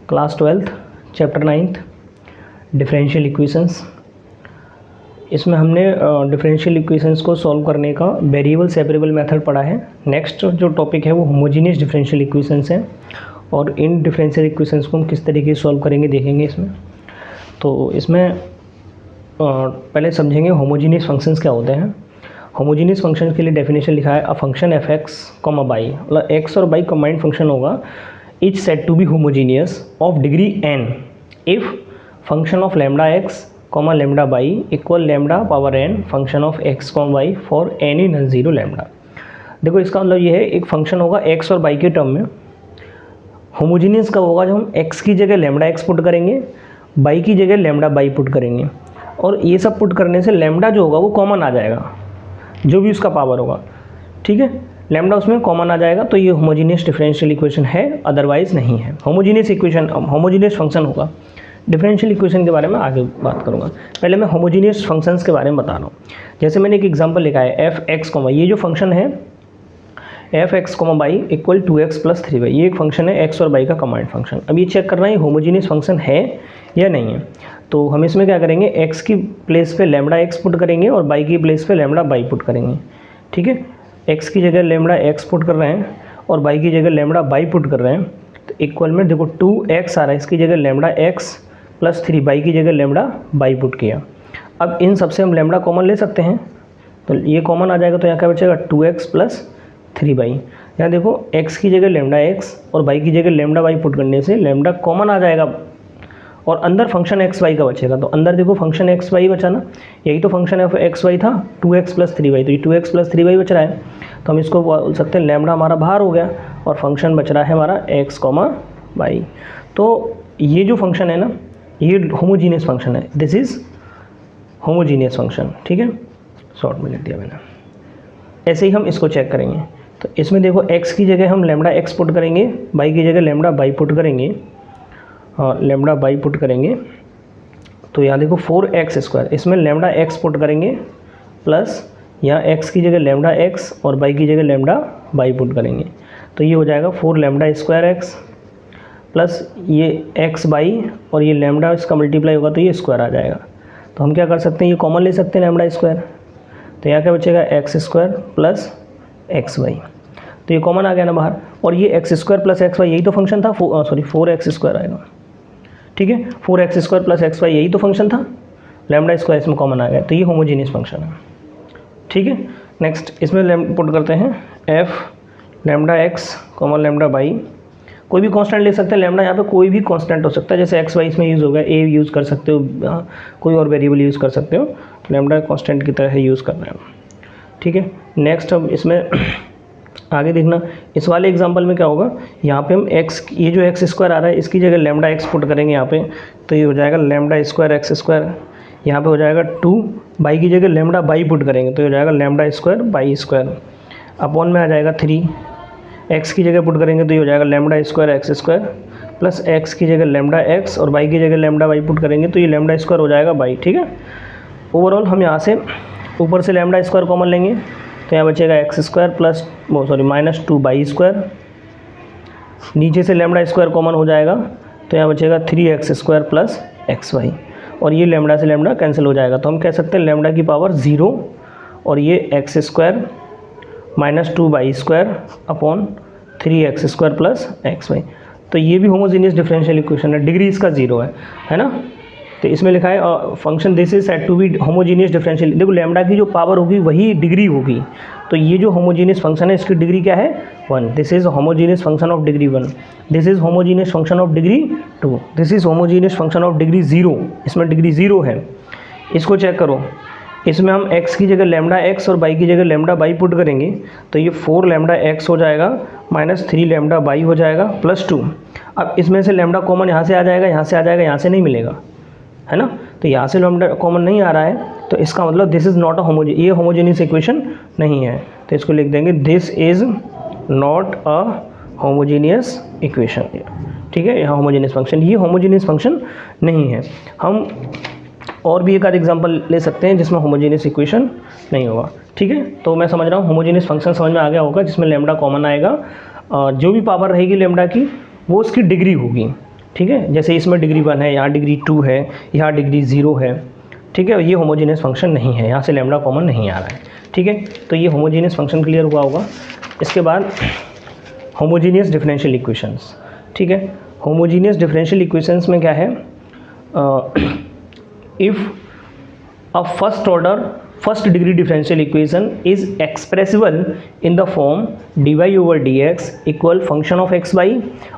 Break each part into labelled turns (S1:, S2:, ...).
S1: Class 12th chapter 9th differential equations. इसमें हमने differential equations को सॉल्व करने का वेरिएबल सेपरेबल मेथड पढ़ा है। नेक्स्ट जो टॉपिक है वो होमोजीनियस डिफरेंशियल इक्वेशंस है और इन डिफरेंशियल इक्वेशंस को हम किस तरीके से सॉल्व करेंगे देखेंगे इसमें। तो इसमें पहले समझेंगे होमोजीनियस फंक्शंस क्या होते हैं। होमोजीनियस फंक्शन के लिए डेफिनेशन लिखा है, a function F X comma Y, मतलब एक्स और बाई कंबाइंड फंक्शन होगा, is said to be homogeneous of degree n if function of lambda X comma lambda Y equal lambda power n function of X comma Y for any non zero lambda. देखो इसका मतलब ये है, एक function होगा x और by के term में। होमोजीनियस कब होगा? जब हम एक्स की जगह लैम्डा एक्स पुट करेंगे, बाई की जगह लैम्डा बाई पुट करेंगे, और ये सब पुट करने से लैम्डा जो होगा वो कॉमन आ जाएगा, जो भी उसका पावर होगा, ठीक है, लैम्डा उसमें कॉमन आ जाएगा। तो ये होमोजीनियस डिफरेंशियल इक्वेशन है, अदरवाइज नहीं है। होमोजीनियस इक्वेशन होमोजीनियस फंक्शन होगा। डिफरेंशियल इक्वेशन के बारे में आगे बात करूंगा, पहले मैं होमोजीनियस फंक्शंस के बारे में बता रहा हूँ। जैसे मैंने एक एग्जांपल लिखा है, एफ एक्स कॉमा, ये जो फंक्शन है F X comma by equal 2x plus 3y, ये एक फंक्शन है एक्स और बाई का कमांड फंक्शन। अब ये चेक करना है होमोजीनियस फंक्शन है या नहीं है। तो हम इसमें क्या करेंगे, एक्स की प्लेस पे लैम्डा एक्स पुट करेंगे और बाई की प्लेस पे लैम्डा बाई पुट करेंगे, ठीक है। एक्स की जगह लैम्डा एक्स पुट कर रहे हैं और बाई की जगह लैम्डा बाई पुट कर रहे हैं, तो इक्वल में देखो 2x आ रहा है, इसकी जगह लैम्डा एक्स प्लस 3, बाई की जगह लैम्डा बाई पुट किया। अब इन सबसे हम लैम्डा कॉमन ले सकते हैं, तो ये कॉमन आ जाएगा, तो यहाँ क्या बचेगा 2x प्लस 3y। यहाँ देखो x की जगह लैम्डा x और बाई की जगह लैम्डा बाई पुट करने से लैम्डा कॉमन आ जाएगा और अंदर फंक्शन एक्स वाई का बचेगा। तो अंदर देखो फंक्शन एक्स वाई बचा ना, यही तो फंक्शन ऑफ एक्स वाई था, 2x प्लस 3y, तो ये 2x प्लस 3y बच रहा है। तो हम इसको बोल सकते हैं लैम्डा हमारा बाहर हो गया और फंक्शन बच रहा है हमारा एक्स कॉमा वाई। तो ये जो फंक्शन है ना, ये होमोजीनियस फंक्शन है, दिस इज़ होमोजीनियस फंक्शन, ठीक है, शॉर्ट में लिख दिया मैंने। ऐसे ही हम इसको चेक करेंगे। तो इसमें देखो x की जगह हम लैम्डा एक्स पुट करेंगे, बाई की जगह लैम्डा बाई पुट करेंगे, और लैम्डा बाई पुट करेंगे, तो यहाँ देखो 4x स्क्वायर, इसमें लैम्डा एक्स पुट करेंगे प्लस यहाँ x की जगह लैम्डा एक्स और बाई की जगह लैम्डा बाई पुट करेंगे, तो ये हो जाएगा 4 लैम्डा स्क्वायर एक्स प्लस ये x बाई और ये लैम्डा इसका मल्टीप्लाई होगा तो ये स्क्वायर आ जाएगा। तो हम क्या कर सकते हैं, ये कॉमन ले सकते हैं लैम्डा स्क्वायर, तो यहाँ क्या बचेगा X square plus X Y, तो ये कॉमन आ गया ना बाहर। और ये X square plus X Y यही तो फंक्शन था, 4x स्क्वायर आएगा, ठीक है, 4x square plus X Y यही तो फंक्शन था, लैम्डा स्क्वायर इसमें कॉमन आ गया, तो ये होमोजीनियस फंक्शन है, ठीक है। नेक्स्ट इसमें पुट करते हैं F lambda x common lambda by, कोई भी कांस्टेंट ले सकते हैं, लैम्डा यहाँ पे कोई भी कांस्टेंट हो सकता है, जैसे एक्स वाई इसमें यूज़ हो गया, ए यूज़ कर सकते हो, कोई और वेरिएबल यूज़ कर सकते हो, तो लैम्डा कांस्टेंट की तरह यूज़ करना है, ठीक है। नेक्स्ट अब इसमें आगे देखना, इस वाले एग्जांपल में क्या होगा, यहाँ पे हम x, ये जो एक्स स्क्वायर आ रहा है इसकी जगह लैम्डा एक्स पुट करेंगे यहाँ पे, तो ये हो जाएगा लैम्डा स्क्वायर एक्स स्क्वायर, यहाँ पे हो जाएगा 2, बाई की जगह लैम्डा बाई पुट करेंगे तो ये हो जाएगा lambda square by square, upon में आ जाएगा 3, एक्स की जगह पुट करेंगे तो ये हो जाएगा lambda square x square plus x की जगह लैम्डा एक्स और बाई की जगह लैम्डा बाई पुट करेंगे तो ये लैम्डा स्क्वायर हो जाएगा बाई, ठीक है। ओवरऑल हम यहाँ से ऊपर से लैम्डा स्क्वायर कॉमन लेंगे, तो यहाँ बचेगा X square plus minus 2 Y square, नीचे से लैम्डा स्क्वायर कॉमन हो जाएगा तो यहाँ बचेगा 3x square plus X Y, और ये लैम्डा से लैम्डा कैंसिल हो जाएगा, तो हम कह सकते हैं लैम्डा की पावर 0 और ये X square minus 2 Y square upon 3x square plus X Y. तो ये भी होमोजीनियस डिफरेंशियल इक्वेशन है, डिग्री इसका 0 है ना। तो इसमें लिखा है function this is said to be homogeneous differential, देखो लैम्डा की जो पावर होगी वही डिग्री होगी, तो ये जो होमोजीनियस फंक्शन है इसकी डिग्री क्या है 1, this is homogeneous function of degree 1, this is homogeneous function of degree 2, this is homogeneous function of degree 0, इसमें डिग्री 0 है। इसको चेक करो, इसमें हम x की जगह लैम्डा x और बाई की जगह लैम्डा बाई पुट करेंगे, तो ये 4 लैम्डा x हो जाएगा माइनस 3 लैम्डा बाई हो जाएगा प्लस 2। अब इसमें से लैम्डा कॉमन यहाँ से आ जाएगा, यहाँ से आ जाएगा, यहाँ से नहीं मिलेगा, है ना, तो यहाँ से लैम्डा कॉमन नहीं आ रहा है, तो इसका मतलब दिस इज़ नॉट अ ये होमोजीनियस इक्वेशन नहीं है, तो इसको लिख देंगे this is not a homogeneous equation, ठीक है। यहाँ होमोजीनियस फंक्शन, ये होमोजीनियस फंक्शन नहीं है। हम और भी एक आध एग्जांपल ले सकते हैं जिसमें होमोजीनियस इक्वेशन नहीं होगा, ठीक है। तो मैं समझ रहा हूँ होमोजीनियस फंक्शन समझ में आ गया होगा, जिसमें लैम्डा कॉमन आएगा, जो भी पावर रहेगी लैम्डा की वो उसकी डिग्री होगी, ठीक है, जैसे इसमें डिग्री 1 है, यहाँ डिग्री 2 है, यहाँ डिग्री 0 है, ठीक है, ये होमोजीनियस फंक्शन नहीं है, यहाँ से लैम्डा कॉमन नहीं आ रहा है, ठीक है। तो ये होमोजीनियस फंक्शन क्लियर हुआ होगा। इसके बाद होमोजीनियस डिफरेंशियल इक्वेशंस, ठीक है। होमोजीनियस डिफरेंशियल इक्वेशंस में क्या है, if a first degree differential equation is expressible in the form dy/dx equal function of X Y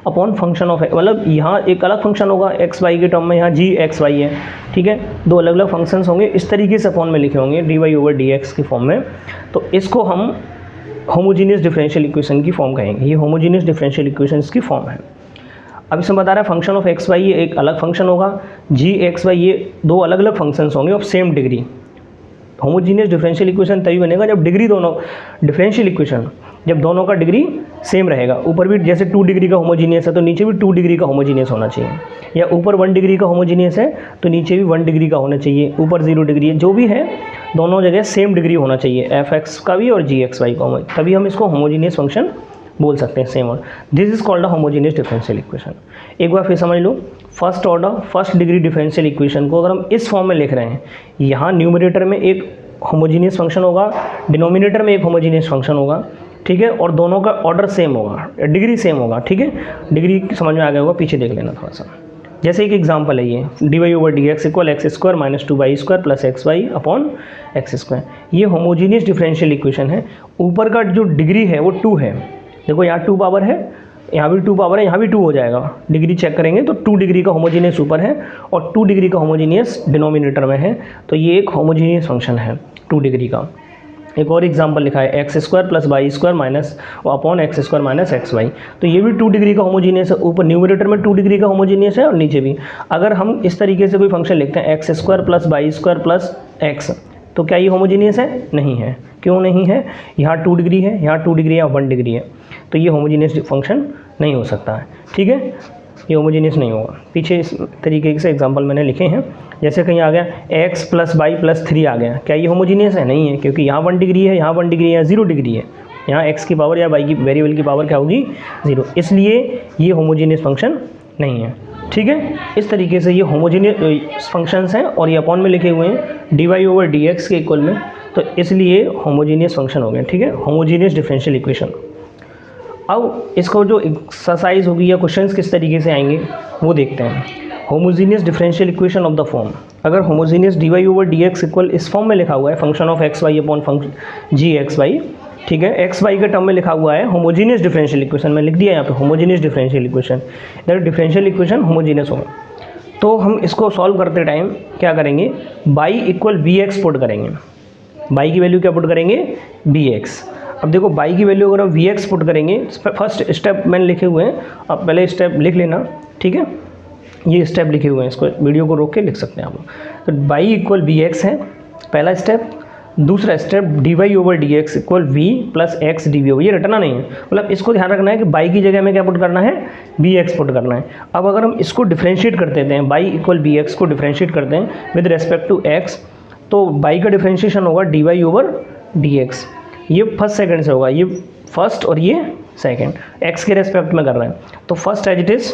S1: upon function of, मतलब यहाँ एक अलग फंक्शन होगा एक्स वाई के टर्म में, यहाँ g(x, y) है, ठीक है, दो अलग अलग फंक्शंस होंगे, इस तरीके से फॉर्म में लिखे होंगे dy/dx की फॉर्म में, तो इसको हम होमोजीनियस डिफरेंशियल इक्वेशन की फॉर्म कहेंगे। ये होमोजीनियस डिफरेंशियल इक्वेशंस की फॉर्म है। अब इसमें बता रहा है फंक्शन ऑफ एक्स वाई ये एक अलग फंक्शन होगा, g(x, y) ये दो अलग अलग फंक्शंस होंगे of same degree. Homogeneous differential equation तभी बनेगा जब डिग्री दोनों, डिफरेंशियल इक्वेशन जब दोनों का डिग्री सेम रहेगा। ऊपर भी जैसे 2 डिग्री का होमोजीनियस है तो नीचे भी 2 डिग्री का होमोजीनियस होना चाहिए, या ऊपर 1 डिग्री का होमोजीनियस है तो नीचे भी 1 डिग्री का होना चाहिए, ऊपर 0 डिग्री है, जो भी है दोनों जगह सेम डिग्री होना चाहिए, fx का भी और gxy का, तभी हम इसको होमोजीनियस फंक्शन बोल सकते हैं सेम। और this is called a homogeneous differential equation. एक बार फिर समझ लो, first order first degree differential equation को अगर हम इस फॉर्म में लिख रहे हैं, यहाँ न्यूमरेटर में एक होमोजीनियस फंक्शन होगा, डिनोमिनेटर में एक होमोजीनियस फंक्शन होगा, ठीक है, और दोनों का ऑर्डर सेम होगा, डिग्री सेम होगा, ठीक है, डिग्री समझ में आ गया होगा, पीछे देख लेना थोड़ा सा। जैसे एक एग्जांपल है ये dy/dx equal x² - 2y² + xy upon x², ये होमोजीनियस डिफरेंशियल इक्वेशन है। ऊपर का जो डिग्री है वो 2 है, देखो यहाँ 2 पावर है, यहाँ भी 2 पावर है, यहाँ भी 2 हो जाएगा, डिग्री चेक करेंगे तो 2 डिग्री का होमोजीनियस ऊपर है और 2 डिग्री का होमोजीनियस डिनोमिनेटर में है, तो ये एक होमोजीनियस फंक्शन है 2 डिग्री का। एक और एग्जांपल लिखा है x² + y² upon x² - xy, तो ये भी 2 डिग्री का होमोजीनियस है, ऊपर न्यूमरेटर में 2 डिग्री का होमोजीनियस है और नीचे भी। अगर हम इस तरीके से कोई फंक्शन लिखते हैं x² + y² + x, तो क्या ये होमोजीनियस है? नहीं है। क्यों नहीं है? यहाँ 2 डिग्री है, यहाँ 2 डिग्री, यहाँ 1 डिग्री है, तो ये होमोजीनियस फंक्शन नहीं हो सकता है, ठीक है, ये होमोजीनियस नहीं होगा। पीछे इस तरीके से एग्जांपल मैंने लिखे हैं, जैसे कहीं आ गया x + y + 3 आ गया, क्या ये होमोजीनियस है? नहीं है, क्योंकि यहाँ 1 डिग्री है, यहाँ 1 डिग्री है, यहाँ 0 डिग्री है, यहाँ x की पावर या y की वेरिएबल की पावर क्या होगी? 0, इसलिए ये होमोजीनियस फंक्शन नहीं है, ठीक है। इस तरीके से ये होमोजीनियस फंक्शंस हैं और ये अपॉन में लिखे हुए हैं dy/dx के इक्वल में, तो इसलिए होमोजीनियस फंक्शन हो गए, ठीक है, होमोजीनियस डिफरेंशियल इक्वेशन। अब इसको जो एक्सरसाइज होगी या क्वेश्चंस किस तरीके से आएंगे वो देखते हैं। Homogeneous differential equation of the form, अगर होमोजीनियस dy/dx इक्वल इस फॉर्म में लिखा हुआ है function of X Y upon function gxy, ठीक है, एक्स वाई के टर्म में लिखा हुआ है होमोजीनियस डिफरेंशियल इक्वेशन, में लिख दिया यहाँ पे होमोजीनियस डिफरेंशियल इक्वेशन, इधर डिफरेंशियल इक्वेशन होमोजीनियस होगा। तो हम इसको सॉल्व करते टाइम क्या करेंगे, बाई इक्वल bx पुट करेंगे, बाई की वैल्यू क्या पुट करेंगे? bx। अब देखो बाई की वैल्यू अगर हम vx पुट करेंगे, फर्स्ट स्टेप मैंने लिखे हुए हैं, अब पहले स्टेप लिख लेना, ठीक है, ये स्टेप लिखे हुए हैं, इसको वीडियो को रोक के लिख सकते हैं आप। तो बाई इक्वल bx है पहला स्टेप। दूसरा step dy/dx equal v + x dv, ये रटना नहीं है, मतलब इसको ध्यान रखना है कि बाई की जगह में क्या पुट करना है? bx पुट करना है। अब अगर हम इसको डिफ्रेंशिएट कर देते हैं, बाई इक्वल bx को डिफ्रेंशिएट करते हैं विद रेस्पेक्ट टू x, तो बाई का डिफ्रेंशिएशन होगा dy/dx, ये फर्स्ट सेकंड से होगा, ये फर्स्ट और ये सेकंड, x के रेस्पेक्ट में कर रहे हैं, तो first as it is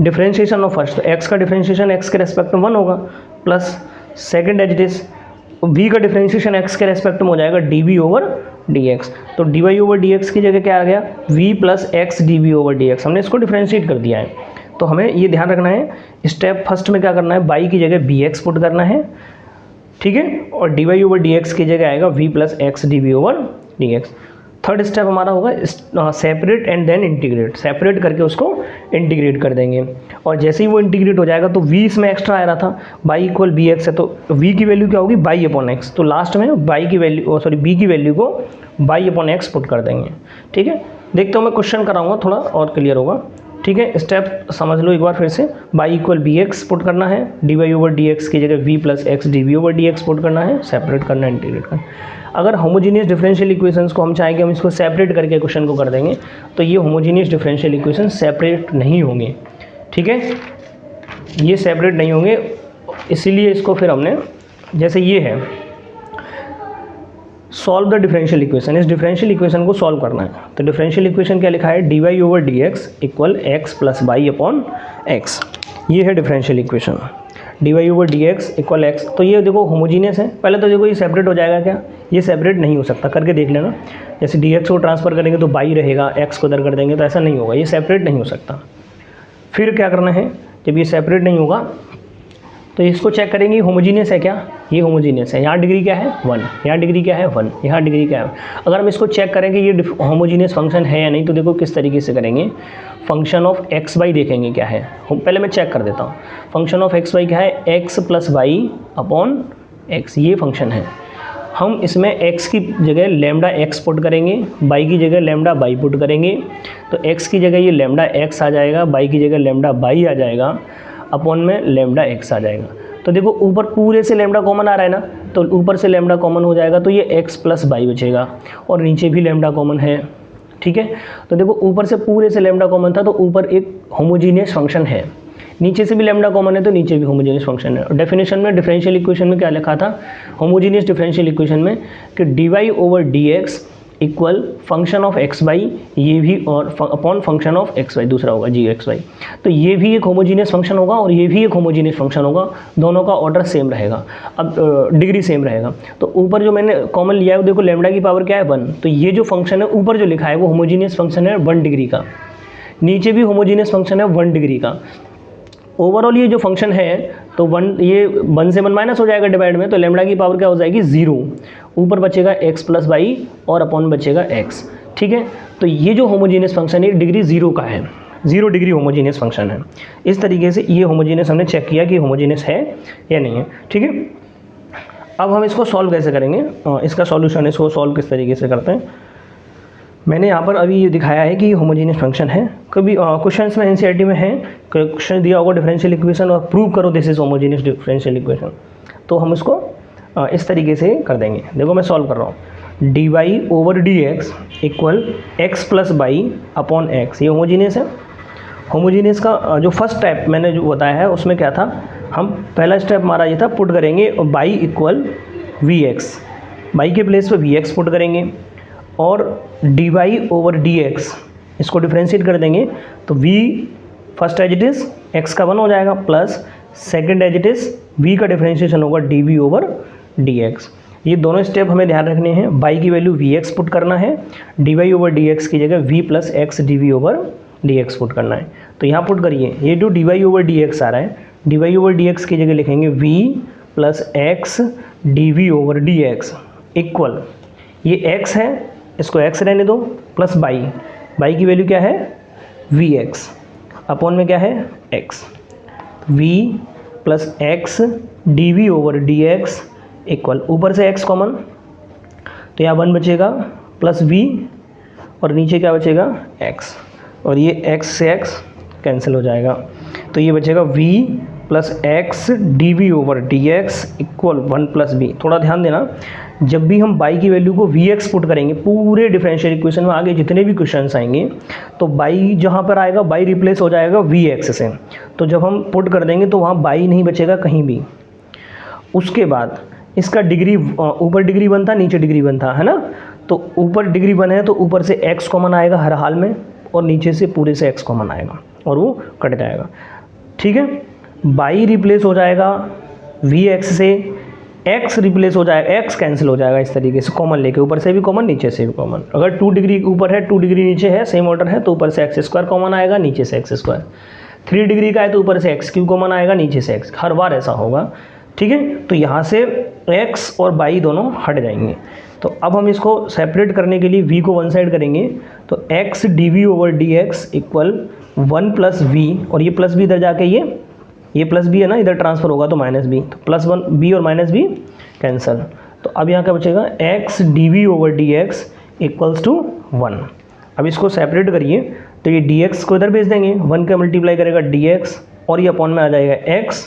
S1: differentiation of first, x का डिफ्रेंशिएशन x के रेस्पेक्ट में 1 होगा, plus second as it is v का डिफ्रेंशिएशन x के रेस्पेक्ट में हो जाएगा dv/dx, तो dy/dx की जगह क्या आ गया? v + x dv/dx, हमने इसको डिफ्रेंशिएट कर दिया है। तो हमें ये ध्यान रखना है, स्टेप फर्स्ट में क्या करना है, बाई की जगह bx पुट करना है, ठीक है, और dy/dx की जगह आएगा v + x dv/dx। Third step हमारा होगा separate and then integrate, separate करके उसको इंटीग्रेट कर देंगे, और जैसे ही वो इंटीग्रेट हो जाएगा तो v इसमें एक्स्ट्रा आ रहा था, बाई इक्वल bx है, तो v की वैल्यू क्या होगी? बाई अपॉन x, तो लास्ट में बाई की वैल्यू b की वैल्यू को बाई अपॉन x पुट कर देंगे, ठीक है। देखते हो मैं क्वेश्चन कराऊंगा, थोड़ा और क्लियर होगा, ठीक है। स्टेप समझ लो एक बार फिर से, बाई इक्वल bx पुट करना है, dy/dx की जगह v + x dv/dx पुट करना है, सेपरेट करना है, इंटीग्रेट करना। अगर होमोजीनियस डिफरेंशियल इक्वेशंस को हम चाहेंगे हम इसको सेपरेट करके क्वेश्चन को कर देंगे, तो ये होमोजीनियस डिफरेंशियल इक्वेशन सेपरेट नहीं होंगे, ठीक है, ये सेपरेट नहीं होंगे, इसीलिए इसको फिर हमने, जैसे ये है सॉल्व द डिफरेंशियल इक्वेशन, इस डिफरेंशियल इक्वेशन को सॉल्व करना है। तो डिफरेंशियल इक्वेशन क्या लिखा है, D Y over D x equal x plus Y upon X, ये है differential equation, D Y over D x equal X. तो ये देखो होमोजीनियस है, पहले तो देखो ये सेपरेट हो जाएगा क्या, ये सेपरेट नहीं हो सकता, करके देख लेना। जैसे डी एक्स को ट्रांसफर करेंगे तो वाई रहेगा, एक्स को इधर कर देंगे तो ऐसा नहीं होगा, ये सेपरेट नहीं हो सकता। फिर क्या करना है, जब ये सेपरेट नहीं होगा तो इसको चेक करेंगे होमोजीनियस है क्या, ये होमोजीनियस है, यहाँ डिग्री क्या है 1, यहाँ डिग्री क्या है 1, यहाँ डिग्री क्या है। अगर हम इसको चेक करें कि ये होमोजीनियस फंक्शन है या नहीं, तो देखो किस तरीके से करेंगे, फंक्शन ऑफ एक्स वाई देखेंगे क्या है। पहले मैं चेक कर देता हूँ, फंक्शन ऑफ एक्स वाई क्या है, X plus Y upon X, ये फंक्शन है। हम इसमें x की जगह लेमडा x पुट करेंगे, y की जगह लेमडा y पुट करेंगे, तो x की जगह ये लेमडा x आ जाएगा, y की जगह लेमडा y आ जाएगा, अपॉन में लेमडा x आ जाएगा। तो देखो ऊपर पूरे से लेमडा कॉमन आ रहा है ना, तो ऊपर से लेमडा कॉमन हो जाएगा, तो ये x प्लस वाई बचेगा, और नीचे भी लेमडा कॉमन है, ठीक है। तो देखो ऊपर से पूरे से लेमडा कॉमन था, तो ऊपर एक होमोजीनियस फंक्शन है, नीचे से भी लेमडा कॉमन है तो नीचे भी होमोजीनियस फंक्शन है। डेफिनेशन में डिफरेंशियल इक्वेशन में क्या लिखा था, होमोजीनियस डिफरेंशियल इक्वेशन में कि D Y over D x equal function of X Y, ये भी, और upon function of X Y दूसरा होगा जी एक्स वाई। तो ये भी एक होमोजीनियस फंक्शन होगा और ये भी एक होमोजीनियस फंक्शन होगा, दोनों का ऑर्डर सेम रहेगा, अब डिग्री सेम रहेगा। तो ऊपर जो मैंने कॉमन लिया है, देखो लेमडा की पावर क्या है 1, तो ये जो फंक्शन है ऊपर जो लिखा है वो होमोजीनियस फंक्शन है 1 डिग्री का, नीचे भी होमोजीनियस फंक्शन है 1 डिग्री का। ओवरऑल ये जो फंक्शन है तो 1, ये 1 से 1 माइनस हो जाएगा डिवाइड में, तो लेमडा की पावर क्या हो जाएगी 0, ऊपर बचेगा x प्लस वाई और अपॉन बचेगा x, ठीक है। तो ये जो होमोजीनियस फंक्शन है डिग्री 0 का है, 0 डिग्री होमोजीनियस फंक्शन है। इस तरीके से ये होमोजीनियस हमने चेक किया कि होमोजीनियस है या नहीं है, ठीक है। अब हम इसको सॉल्व कैसे करेंगे, इसका सॉल्यूशन, इसको सॉल्व किस तरीके से करते हैं। मैंने यहाँ पर अभी ये दिखाया है कि ये होमोजीनियस फंक्शन है। कभी क्वेश्चंस में एनसीईआरटी में है, क्वेश्चन दिया होगा डिफरेंशियल इक्वेशन और प्रूव करो this is homogeneous differential equation, तो हम इसको इस तरीके से कर देंगे। देखो मैं सॉल्व कर रहा हूँ, D Y over D x equal x plus Y upon X, ये होमोजीनियस है। होमोजीनियस का जो फर्स्ट स्टेप मैंने जो बताया है उसमें क्या था, हम पहला स्टेप हमारा ये था, पुट करेंगे Y equal we X, Y के प्लेस पे वी एक्स पुट करेंगे, और D Y over D x इसको डिफ्रेंशिएट कर देंगे, तो v first as it is x का 1 हो जाएगा, plus second as it is v का डिफ्रेंशिएशन होगा dv ओवर dx। ये दोनों स्टेप हमें ध्यान रखने हैं, y की वैल्यू vx पुट करना है, dy ओवर dx की जगह v plus x dv over dx put करना है। तो यहाँ पुट करिए, ये जो dy ओवर dx आ रहा है, dy ओवर dx की जगह लिखेंगे v plus x dv over dx equal, ये x है, इसको x रहने दो, प्लस y की वैल्यू क्या है vx, अपॉन में क्या है x, v plus x dv over dx equal, ऊपर से x कॉमन, तो यहाँ 1 बचेगा प्लस v, और नीचे क्या बचेगा x, और ये x से x कैंसिल हो जाएगा, तो ये बचेगा v plus x dv over dx equal 1 plus v। थोड़ा ध्यान देना, जब भी हम y की वैल्यू को vx पुट करेंगे पूरे डिफरेंशियल इक्वेशन में, आगे जितने भी क्वेश्चंस आएंगे, तो y जहाँ पर आएगा y रिप्लेस हो जाएगा vx से, तो जब हम पुट कर देंगे तो वहाँ y नहीं बचेगा कहीं भी। उसके बाद इसका डिग्री, ऊपर डिग्री 1 था, नीचे डिग्री 1 था, है ना, तो ऊपर डिग्री 1 है तो ऊपर से x कॉमन आएगा हर हाल में, और नीचे से पूरे से x कॉमन आएगा और वो कट जाएगा, ठीक है। y रिप्लेस हो जाएगा vx से, x रिप्लेस हो जाएगा, x कैंसिल हो जाएगा इस तरीके से, कॉमन लेके, ऊपर से भी कॉमन नीचे से भी कॉमन। अगर 2 डिग्री ऊपर है 2 डिग्री नीचे है, सेम ऑर्डर है, तो ऊपर से एक्स स्क्वायर कॉमन आएगा, नीचे से एक्स स्क्वायर। 3 डिग्री का है तो ऊपर से एक्स क्यूब कॉमन आएगा, नीचे से एक्स, हर बार ऐसा होगा, ठीक है। तो यहाँ से x और y दोनों हट जाएंगे। तो अब हम इसको सेपरेट करने के लिए v को वन साइड करेंगे, तो x dv over dx equal 1 plus v, और ये प्लस v इधर जाके ये प्लस b है ना, इधर ट्रांसफर होगा तो माइनस b, तो प्लस 1 b और माइनस b कैंसिल। तो अब यहाँ क्या बचेगा, x dv over dx equals to 1। अब इसको सेपरेट करिए, तो ये dx को इधर भेज देंगे, 1 का मल्टीप्लाई करेगा dx, और ये अपॉन में आ जाएगा x,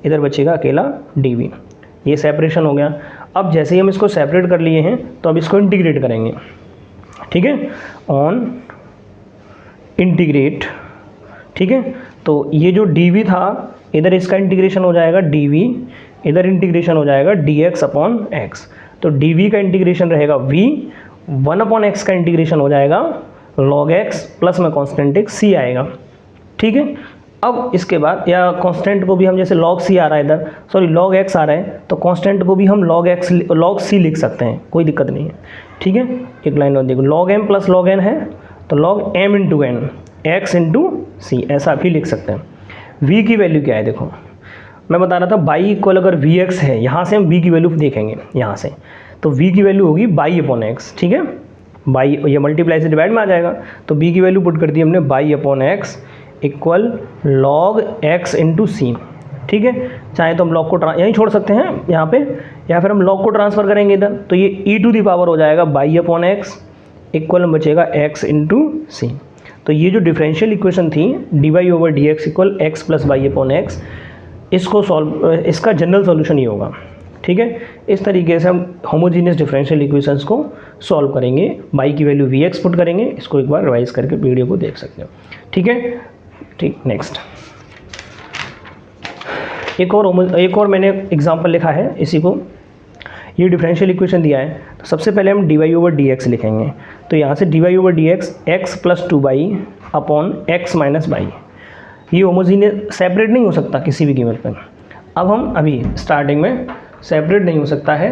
S1: इधर बचेगा अकेला dv। ये सेपरेशन हो गया। अब जैसे ही हम इसको सेपरेट कर लिए हैं, तो अब इसको इंटीग्रेट करेंगे, ठीक है, ऑन इंटीग्रेट, ठीक है। तो ये जो dv था, इधर इसका इंटीग्रेशन हो जाएगा dv, इधर इंटीग्रेशन हो जाएगा dx अपॉन x। तो डी का इंटीग्रेशन रहेगा v, 1/x का इंटीग्रेशन हो जाएगा log x प्लस में कॉन्स्टेंट एक c आएगा। ठीक है, अब इसके बाद या कांस्टेंट को भी हम जैसे log c आ रहा है इधर, सॉरी log x आ रहा है, तो कांस्टेंट को भी हम log c लिख सकते हैं, कोई दिक्कत नहीं है। ठीक है, एक लाइन और देखो, log m plus log n है तो log m into n x into c, ऐसा भी लिख सकते हैं। v की वैल्यू क्या है, देखो मैं बता रहा था बाई इक्वल अगर vx है, यहाँ से हम v की वैल्यू देखेंगे यहाँ से, तो v की वैल्यू होगी बाई अपॉन एक्स। ठीक है, बाई ये मल्टीप्लाई से डिवाइड में आ जाएगा, तो b की वैल्यू पुट कर दी हमने y upon x equal log x into c. ठीक है, चाहे तो हम log को यहीं छोड़ सकते हैं यहाँ पे, या फिर हम log को ट्रांसफ़र करेंगे इधर, तो ये e टू दी पावर हो जाएगा बाई अपॉन एक्स इक्वल में बचेगा x इंटू सी। तो ये जो डिफरेंशियल इक्वेशन थी d Y over D x equal x plus y upon x, इसको सॉल्व, इसका जनरल सॉल्यूशन ये होगा। ठीक है, इस तरीके से हम होमोजीनियस डिफरेंशियल इक्वेशंस को सॉल्व करेंगे। बाई की वैल्यू वी एक्स पुट करेंगे, इसको एक बार रिवाइज करके वीडियो को देख सकते हो। ठीक है, ठीक, नेक्स्ट एक और मैंने एग्जांपल लिखा है इसी को, ये डिफरेंशियल इक्वेशन दिया है, तो सबसे पहले हम d Y over D x लिखेंगे। तो यहाँ से d Y over D x x plus 2y upon x minus y, ये होमोजीनियस सेपरेट नहीं हो सकता किसी भी कीमत पर। अब हम अभी स्टार्टिंग में सेपरेट नहीं हो सकता है,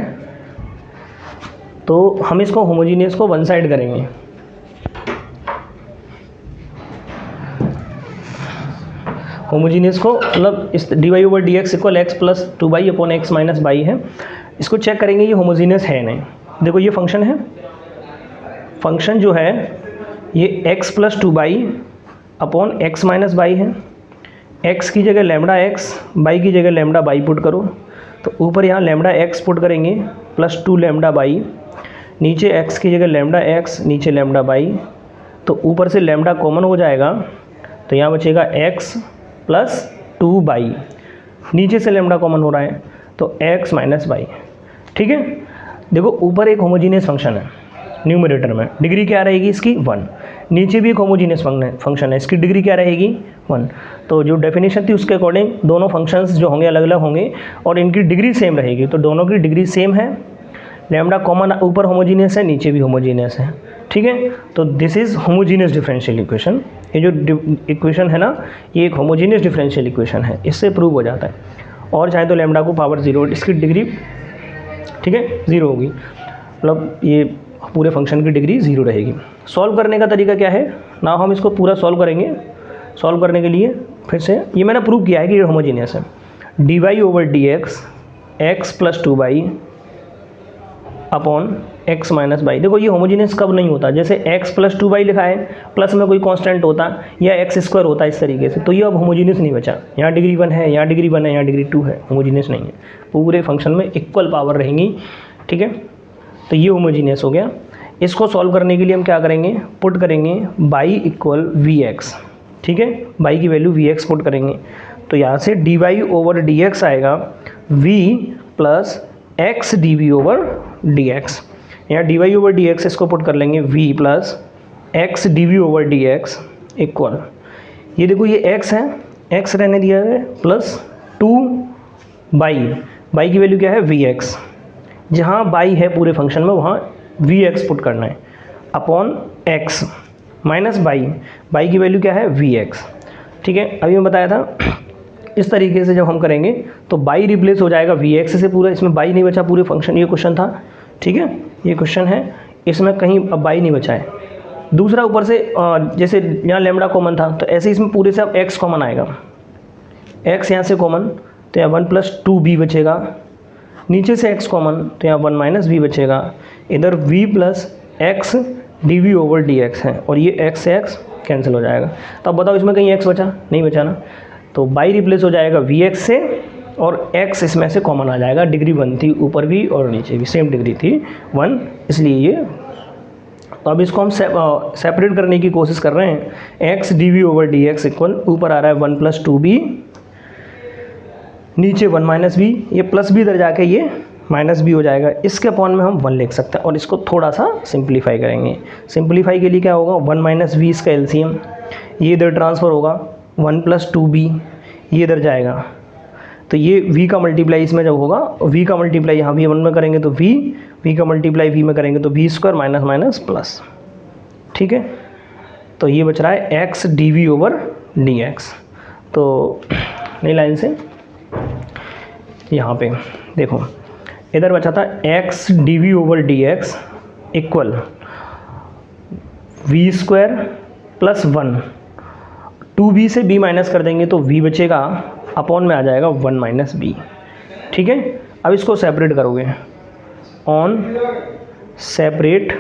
S1: तो हम इसको होमोजीनियस को वन साइड करेंगे। होमोजीनियस को मतलब इस d Y over D x equal x plus 2y upon x minus y है, इसको चेक करेंगे ये होमोजीनियस है नहीं। देखो ये फंक्शन है, फंक्शन जो है ये x plus 2y upon x minus y है। x की जगह लैम्डा x, बाई की जगह लैम्डा बाई पुट करो, तो ऊपर यहाँ लैम्डा x पुट करेंगे प्लस 2 लैम्डा बाई, नीचे x की जगह लैम्डा x, नीचे लैम्डा बाई, तो ऊपर से लैम्डा कॉमन हो जाएगा, तो यहाँ बचेगा x प्लस 2 बाई, नीचे से लैम्डा कॉमन हो रहा है तो x माइनस बाई। ठीक है, देखो ऊपर एक होमोजीनियस फंक्शन है, न्यूमरेटर में डिग्री क्या रहेगी इसकी 1, नीचे भी एक होमोजीनियस फंक्शन है, इसकी डिग्री क्या रहेगी 1। तो जो डेफिनेशन थी उसके अकॉर्डिंग दोनों फंक्शंस जो होंगे अलग अलग होंगे और इनकी डिग्री सेम रहेगी, तो दोनों की डिग्री सेम है, लैम्डा कॉमन ऊपर होमोजीनियस है, नीचे भी होमोजीनियस है। ठीक है, तो this is homogeneous differential equation. ये जो इक्वेशन है ना, ये एक होमोजीनियस डिफरेंशियल इक्वेशन है, इससे प्रूव हो जाता है। और चाहे तो लैम्डा को पावर 0, इसकी डिग्री ठीक है 0 होगी, मतलब ये पूरे फंक्शन की डिग्री 0 रहेगी। सॉल्व करने का तरीका क्या है ना, हम इसको पूरा सॉल्व करेंगे। सॉल्व करने के लिए फिर से ये मैंने प्रूव किया है कि ये होमोजीनियस है। D Y over D x x plus 2y upon x minus y. देखो ये होमोजीनियस कब नहीं होता, जैसे x प्लस 2y लिखा है, प्लस में कोई कांस्टेंट होता या x स्क्वायर होता इस तरीके से, तो ये अब होमोजीनियस नहीं बचा। यहाँ डिग्री 1 है, यहाँ डिग्री 1 है, यहाँ डिग्री 2 है, होमोजीनियस नहीं है। पूरे फंक्शन में इक्वल पावर रहेंगी। ठीक है, तो ये होमोजीनियस हो गया। इसको सॉल्व करने के लिए हम क्या करेंगे, पुट करेंगे बाई इक्वल वी एक्स। ठीक है, बाई की वैल्यू वी एक्स पुट करेंगे, तो यहाँ से d Y over D x आएगा v plus x d v over D x. यहाँ d Y over D x इसको पुट कर लेंगे v plus x d v over D x equal, ये देखो ये x है, x रहने दिया है, प्लस 2 बाई की वैल्यू क्या है वी एक्स, जहाँ बाई है पूरे फंक्शन में वहाँ वी एक्स पुट करना है, अपॉन x माइनस बाई की वैल्यू क्या है वी एक्स। ठीक है, अभी मैं बताया था इस तरीके से जब हम करेंगे तो बाई रिप्लेस हो जाएगा वी एक्स से, पूरा इसमें बाई नहीं बचा पूरे फंक्शन। ये क्वेश्चन था, ठीक है, ये क्वेश्चन है, इसमें कहीं अब बाई नहीं बचा है। दूसरा ऊपर से जैसे यहाँ लैम्डा कॉमन था, तो ऐसे इसमें पूरे से अब x कॉमन आएगा, x यहाँ से कॉमन, तो यहाँ 1 प्लस 2b बचेगा, नीचे से x कॉमन, तो यहाँ 1 माइनस b बचेगा, इधर v plus x d v over D x है, और ये x से x कैंसिल हो जाएगा। तो अब बताओ इसमें कहीं x बचा, नहीं बचा ना, तो बाई रिप्लेस हो जाएगा वी एक्स से, और x इसमें से कॉमन आ जाएगा। डिग्री 1 थी ऊपर भी और नीचे भी सेम डिग्री थी 1, इसलिए ये। तो अब इसको हम सेपरेट करने की कोशिश कर रहे हैं। x d v over D x equal, ऊपर आ रहा है 1 प्लस 2b, नीचे 1 माइनस बी, ये प्लस भी इधर जाके ये माइनस बी हो जाएगा। इसके अपॉन में हम 1 लिख सकते हैं, और इसको थोड़ा सा सिंप्लीफाई करेंगे। सिंप्लीफाई के लिए क्या होगा, 1 माइनस बी इसका एलसीएम, ये इधर ट्रांसफ़र होगा 1 प्लस 2b, ये इधर जाएगा, तो ये v का मल्टीप्लाई इसमें जब होगा, v का मल्टीप्लाई यहाँ v1 में करेंगे तो v का मल्टीप्लाई v में करेंगे तो v square minus minus plus, ठीक है। तो ये बच रहा है x dv ओवर dx। तो नई लाइन से यहाँ पे देखो, इधर बचा था x dv over dx equal v square plus 1, 2b से b माइनस कर देंगे तो v बचेगा, अपॉन में आ जाएगा 1 माइनस b, ठीक है। अब इसको सेपरेट करोगे, ऑन सेपरेट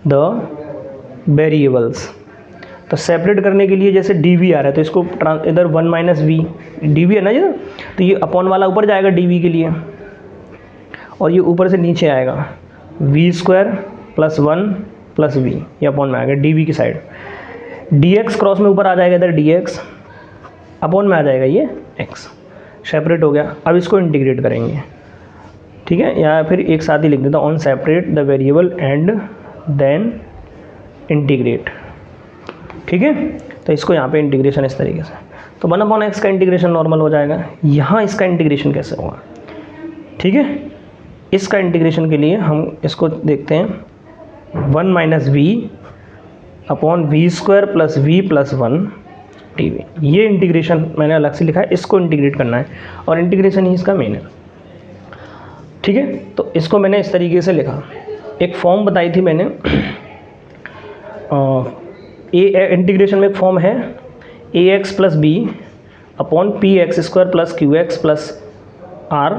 S1: द वेरिएबल्स। तो सेपरेट करने के लिए जैसे dv आ रहा है तो इसको इधर 1 माइनस v, dv है ना ये, तो ये अपॉन वाला ऊपर जाएगा dv के लिए, और ये ऊपर से नीचे आएगा v square plus 1 plus v, ये अपॉन में आएगा dv की साइड। dx क्रॉस में ऊपर आ जाएगा इधर dx, अपॉन में आ जाएगा ये x, सेपरेट हो गया। अब इसको इंटीग्रेट करेंगे, ठीक है, या फिर एक साथ ही लिख देता हूँ, on separate the variable and then integrate, ठीक है। तो इसको यहाँ पे इंटीग्रेशन इस तरीके से, तो 1/x का इंटीग्रेशन नॉर्मल हो जाएगा। यहाँ इसका इंटीग्रेशन कैसे होगा, ठीक है। इसका इंटीग्रेशन के लिए हम इसको देखते हैं, 1 minus v upon v square plus v plus 1 dv। ये इंटीग्रेशन मैंने अलग से लिखा है, इसको इंटीग्रेट करना है और इंटीग्रेशन ही इसका मेन है, ठीक है। तो इसको मैंने इस तरीके से लिखा, एक फॉर्म बताई थी मैंने, इंटीग्रेशन में एक फॉर्म है ax plus b upon p x square plus q x plus r.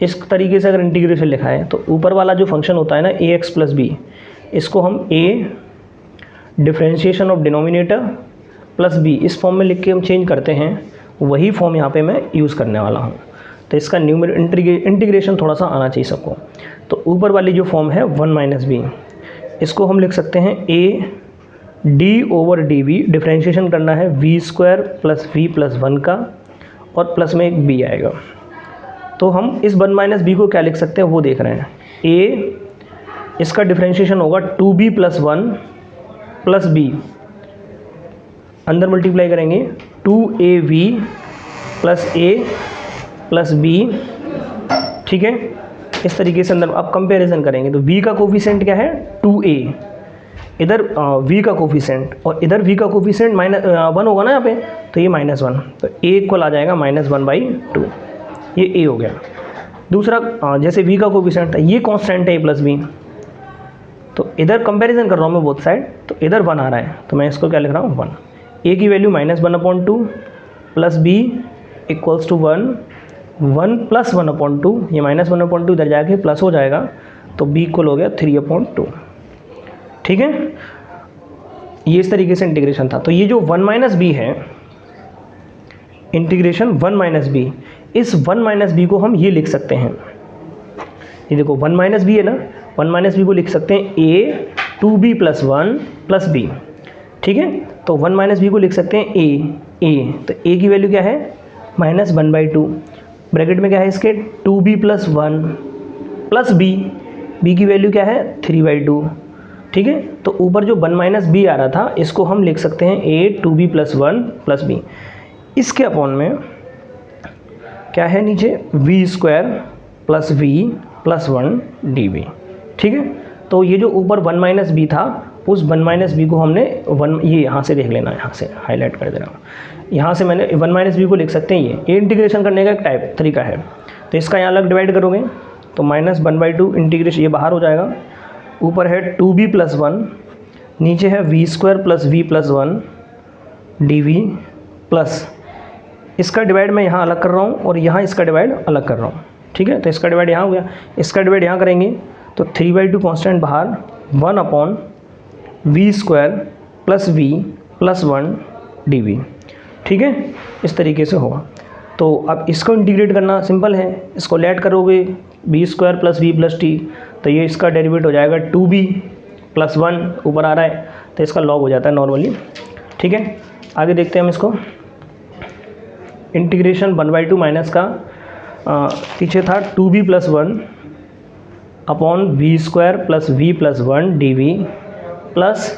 S1: इस तरीके से अगर इंटीग्रेशन लिखा है तो ऊपर वाला जो फंक्शन होता है ना ax प्लस बी, इसको हम a differentiation of denominator plus b इस फॉर्म में लिख के हम चेंज करते हैं, वही फॉर्म यहाँ पे मैं यूज़ करने वाला हूँ। तो इसका इंटीग्रेशन थोड़ा सा आना चाहिए सबको। तो ऊपर वाली जो फॉर्म है 1 माइनस बी, इसको हम लिख सकते हैं a d over d v, differentiation करना है v square plus v plus 1 का, और प्लस में एक b आएगा। तो हम इस 1 माइनस बी को क्या लिख सकते हैं वो देख रहे हैं, a इसका डिफ्रेंशिएशन होगा 2b प्लस 1 प्लस b, अंदर मल्टीप्लाई करेंगे 2ab plus a plus b, ठीक है। इस तरीके से अंदर अब कंपैरिजन करेंगे तो v का कोफिशिएंट क्या है 2a, इधर v का कोफिशिएंट और इधर v का कोफिशिएंट -1 होगा ना यहाँ पे, तो ये -1, तो a इक्वल आ जाएगा -1/2, ये a हो गया। दूसरा जैसे v का कोफिशिएंट था, ये कांस्टेंट है a प्लस b, तो इधर कंपैरिजन कर रहा हूँ मैं बोथ साइड, तो इधर 1 आ रहा है तो मैं इसको क्या लिख रहा हूँ 1। a की value -1/2 plus b equals to 1, 1 plus 1/2, ये -1/2 इधर जाके प्लस हो जाएगा, तो b इक्वल हो गया 3/2, ठीक है। ये इस तरीके से इंटीग्रेशन था। तो ये जो 1 माइनस बी है, इंटीग्रेशन 1 माइनस बी, इस 1 माइनस बी को हम ये लिख सकते हैं, ये देखो 1 माइनस बी है ना, 1 माइनस बी को लिख सकते हैं a 2b plus 1 plus b, ठीक है। तो 1 माइनस बी को लिख सकते हैं a, तो a की वैल्यू क्या है -1/2, ब्रैकेट में क्या है इसके 2b प्लस 1 प्लस b की वैल्यू क्या है 3/2, ठीक है। तो ऊपर जो 1 माइनस बी आ रहा था, इसको हम लिख सकते हैं a 2b plus 1 plus b, इसके अपॉन में क्या है नीचे v square plus v plus 1 dv, ठीक है। तो ये जो ऊपर 1 माइनस बी था, उस 1 माइनस बी को हमने ये यहाँ से देख लेना, यहाँ से हाईलाइट कर दे रहा हूँ, यहाँ से मैंने 1 माइनस बी को लिख सकते हैं, ये इंटीग्रेशन करने का एक तरीका है। तो इसका यहाँ अलग डिवाइड करोगे तो -1/2 इंटीग्रेशन, ये बाहर हो जाएगा, ऊपर है 2b प्लस 1, नीचे है v square plus v plus 1 dv plus, इसका डिवाइड मैं यहाँ अलग कर रहा हूँ और यहाँ इसका डिवाइड अलग कर रहा हूँ, ठीक है। तो इसका डिवाइड यहाँ हो गया, इसका डिवाइड यहाँ करेंगे तो 3/2 कांस्टेंट बाहर, 1/v square plus v plus 1 dv, ठीक है। इस तरीके से होगा। तो अब इसको इंटीग्रेट करना सिंपल है, इसको लेट करोगे b square plus v plus t, तो ये इसका डेरिवेट हो जाएगा 2b प्लस 1 ऊपर आ रहा है, तो इसका लॉग हो जाता है नॉर्मली, ठीक है। आगे देखते हैं हम इसको, इंटीग्रेशन 1/2 माइनस का पीछे था 2b plus 1 upon v square plus v plus 1 dv plus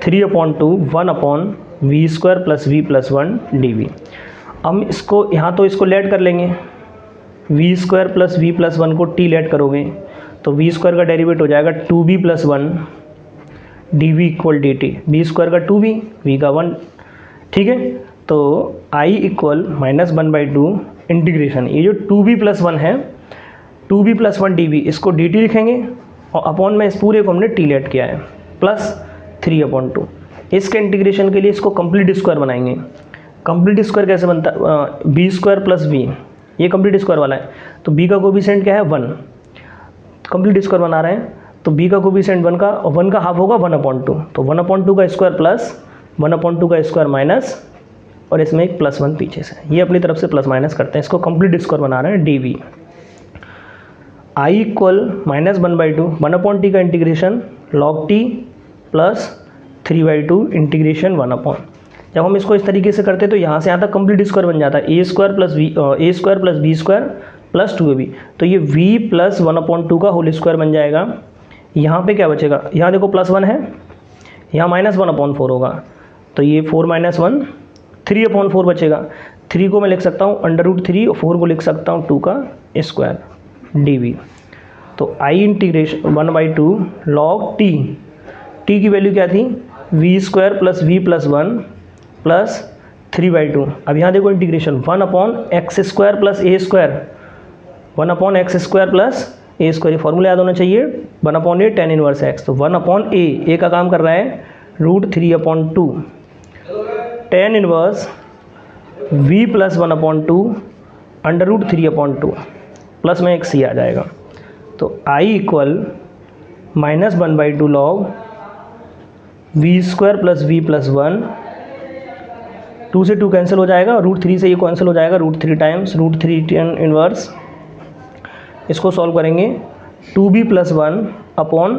S1: 3/2 1/v square plus v plus 1 dv। हम इसको यहाँ तो इसको लेट कर लेंगे, v square plus v plus one को टी लेट करोगे तो वी स्क्वायर का डेरिवेट हो जाएगा 2b plus 1 d v equal d t. B square का 2b, वी का 1, ठीक है। तो i इक्वल -1/2 इंटीग्रेशन, ये जो 2b प्लस 1 है, 2b प्लस 1 डी इसको dt लिखेंगे और अपॉन में इस पूरे को हमने टी लेट किया है प्लस 3/2। इसके इंटीग्रेशन के लिए इसको कंप्लीट स्क्वायर बनाएंगे। कंप्लीट स्क्वायर कैसे बनता है? बी स्क्वायर प्लस बी, ये कंप्लीट स्क्वायर वाला है तो b का कोफिशिएंट क्या है 1, कंप्लीट स्क्वायर बना रहे हैं तो b का कोफिशिएंट 1 का हाफ होगा 1/2, तो 1/2 का स्क्वायर प्लस 1/2 का स्क्वायर माइनस और इसमें एक +1 पीछे से, ये अपनी तरफ से प्लस माइनस करते हैं, इसको कंप्लीट स्क्वायर बना रहे हैं dv। i इक्वल -1/2 1/t का integration log t plus 3/2 integration 1/। जब हम इसको इस तरीके से करते हैं तो यहाँ से यहाँ तक कंप्लीट स्क्वायर बन जाता है, a square plus b square plus 2ab, तो ये v प्लस 1/2 का होल स्क्वायर बन जाएगा। यहाँ पे क्या बचेगा? यहाँ देखो +1 है, यहाँ -1/4 होगा, तो ये 4 - 1 3/4 बचेगा। 3 को मैं लिख सकता हूँ √3 और 4 को लिख सकता हूँ 2 का स्क्वायर dv। तो i इंटीग्रेशन 1/2 log t की वैल्यू क्या थी? v square plus v plus 1 plus 3/2। अब यहाँ देखो integration 1/x square plus a square, 1/x square plus a square, ये फॉर्मूला याद होना चाहिए, 1/a tan इनवर्स x, तो 1/a का काम कर रहा है √3/2 tan inverse v plus 1/2 √3/2 plus में एक c आ जाएगा। तो i equal -1/2 log v square plus v plus 1, 2 से 2 कैंसिल हो जाएगा, √3 से ये कैंसिल हो जाएगा, √3 टाइम्स √3 tan इनवर्स, इसको सॉल्व करेंगे 2b plus 1 upon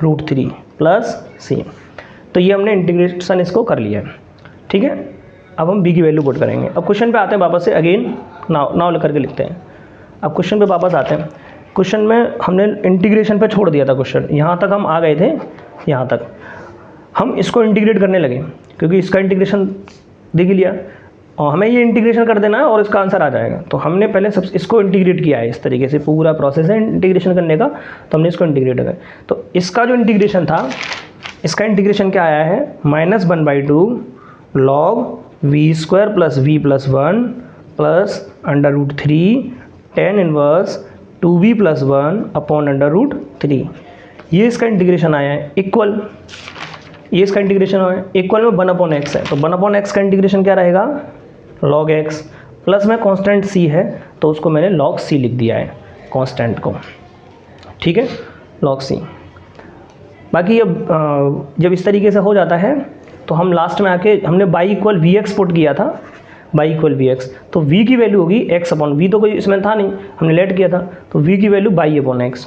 S1: √3 plus c। तो ये हमने इंटीग्रेशन इसको कर लिया है, ठीक है। अब हम b की वैल्यू पुट करेंगे। अब क्वेश्चन पे आते हैं वापस से, अगेन नाउ लेकर के लिखते हैं। अब क्वेश्चन पे वापस आते हैं। क्वेश्चन में हमने इंटीग्रेशन पे छोड़ दिया था क्वेश्चन, यहाँ तक हम आ गए थे, यहाँ तक हम इसको इंटीग्रेट करने लगे क्योंकि इसका इंटीग्रेशन देख लिया और हमें ये इंटीग्रेशन कर देना है और इसका आंसर आ जाएगा। तो हमने पहले सब इसको इंटीग्रेट किया है, इस तरीके से पूरा प्रोसेस है इंटीग्रेशन करने का, तो हमने इसको इंटीग्रेट किया। तो इसका जो इंटीग्रेशन था, इसका इंटीग्रेशन क्या आया है? -1/2 log v square plus v plus 1 plus √3 tan inverse 2b plus 1 upon √3, ये इसका इंटीग्रेशन आया है। इक्वल, ये इसका इंटीग्रेशन है, इक्वल में 1/x है, तो 1/x का इंटीग्रेशन क्या रहेगा? log x, प्लस में कांस्टेंट c है तो उसको मैंने log c लिख दिया है, कांस्टेंट को, ठीक है, log c। बाकी अब जब इस तरीके से हो जाता है तो हम लास्ट में आके हमने y इक्वल vx पुट किया था, y इक्वल vx, तो v की वैल्यू होगी x अपॉन v, तो कोई इसमें था नहीं, हमने लेट किया था, तो v की वैल्यू y अपॉन x,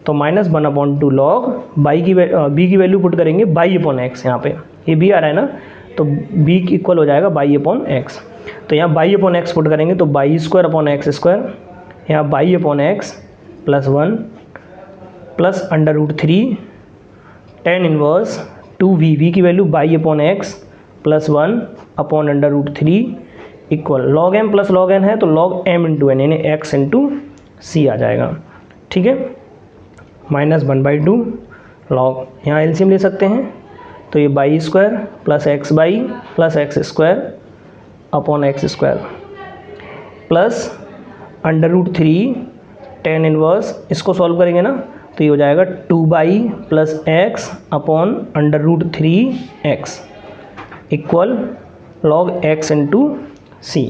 S1: तो -1/2 log b की वैल्यू पुट करेंगे y अपॉन x, यहाँ पे ये b आ रहा है ना, तो b इक्वल हो जाएगा y अपॉन x, तो यहाँ y अपॉन x पुट करेंगे तो y square upon x square, यहाँ y upon x plus 1 plus √3 tan inverse 2v की value y upon x plus 1 upon √3 equal log m plus log n है तो log m into n, यानी x into c आ जाएगा, ठीक है। -1/2 log, यहाँ LCM ले सकते हैं, तो ये y square plus x by plus x square upon x square plus √3 tan inverse, इसको सॉल्व करेंगे ना तो ये हो जाएगा 2y plus x upon √3x equal log x into c।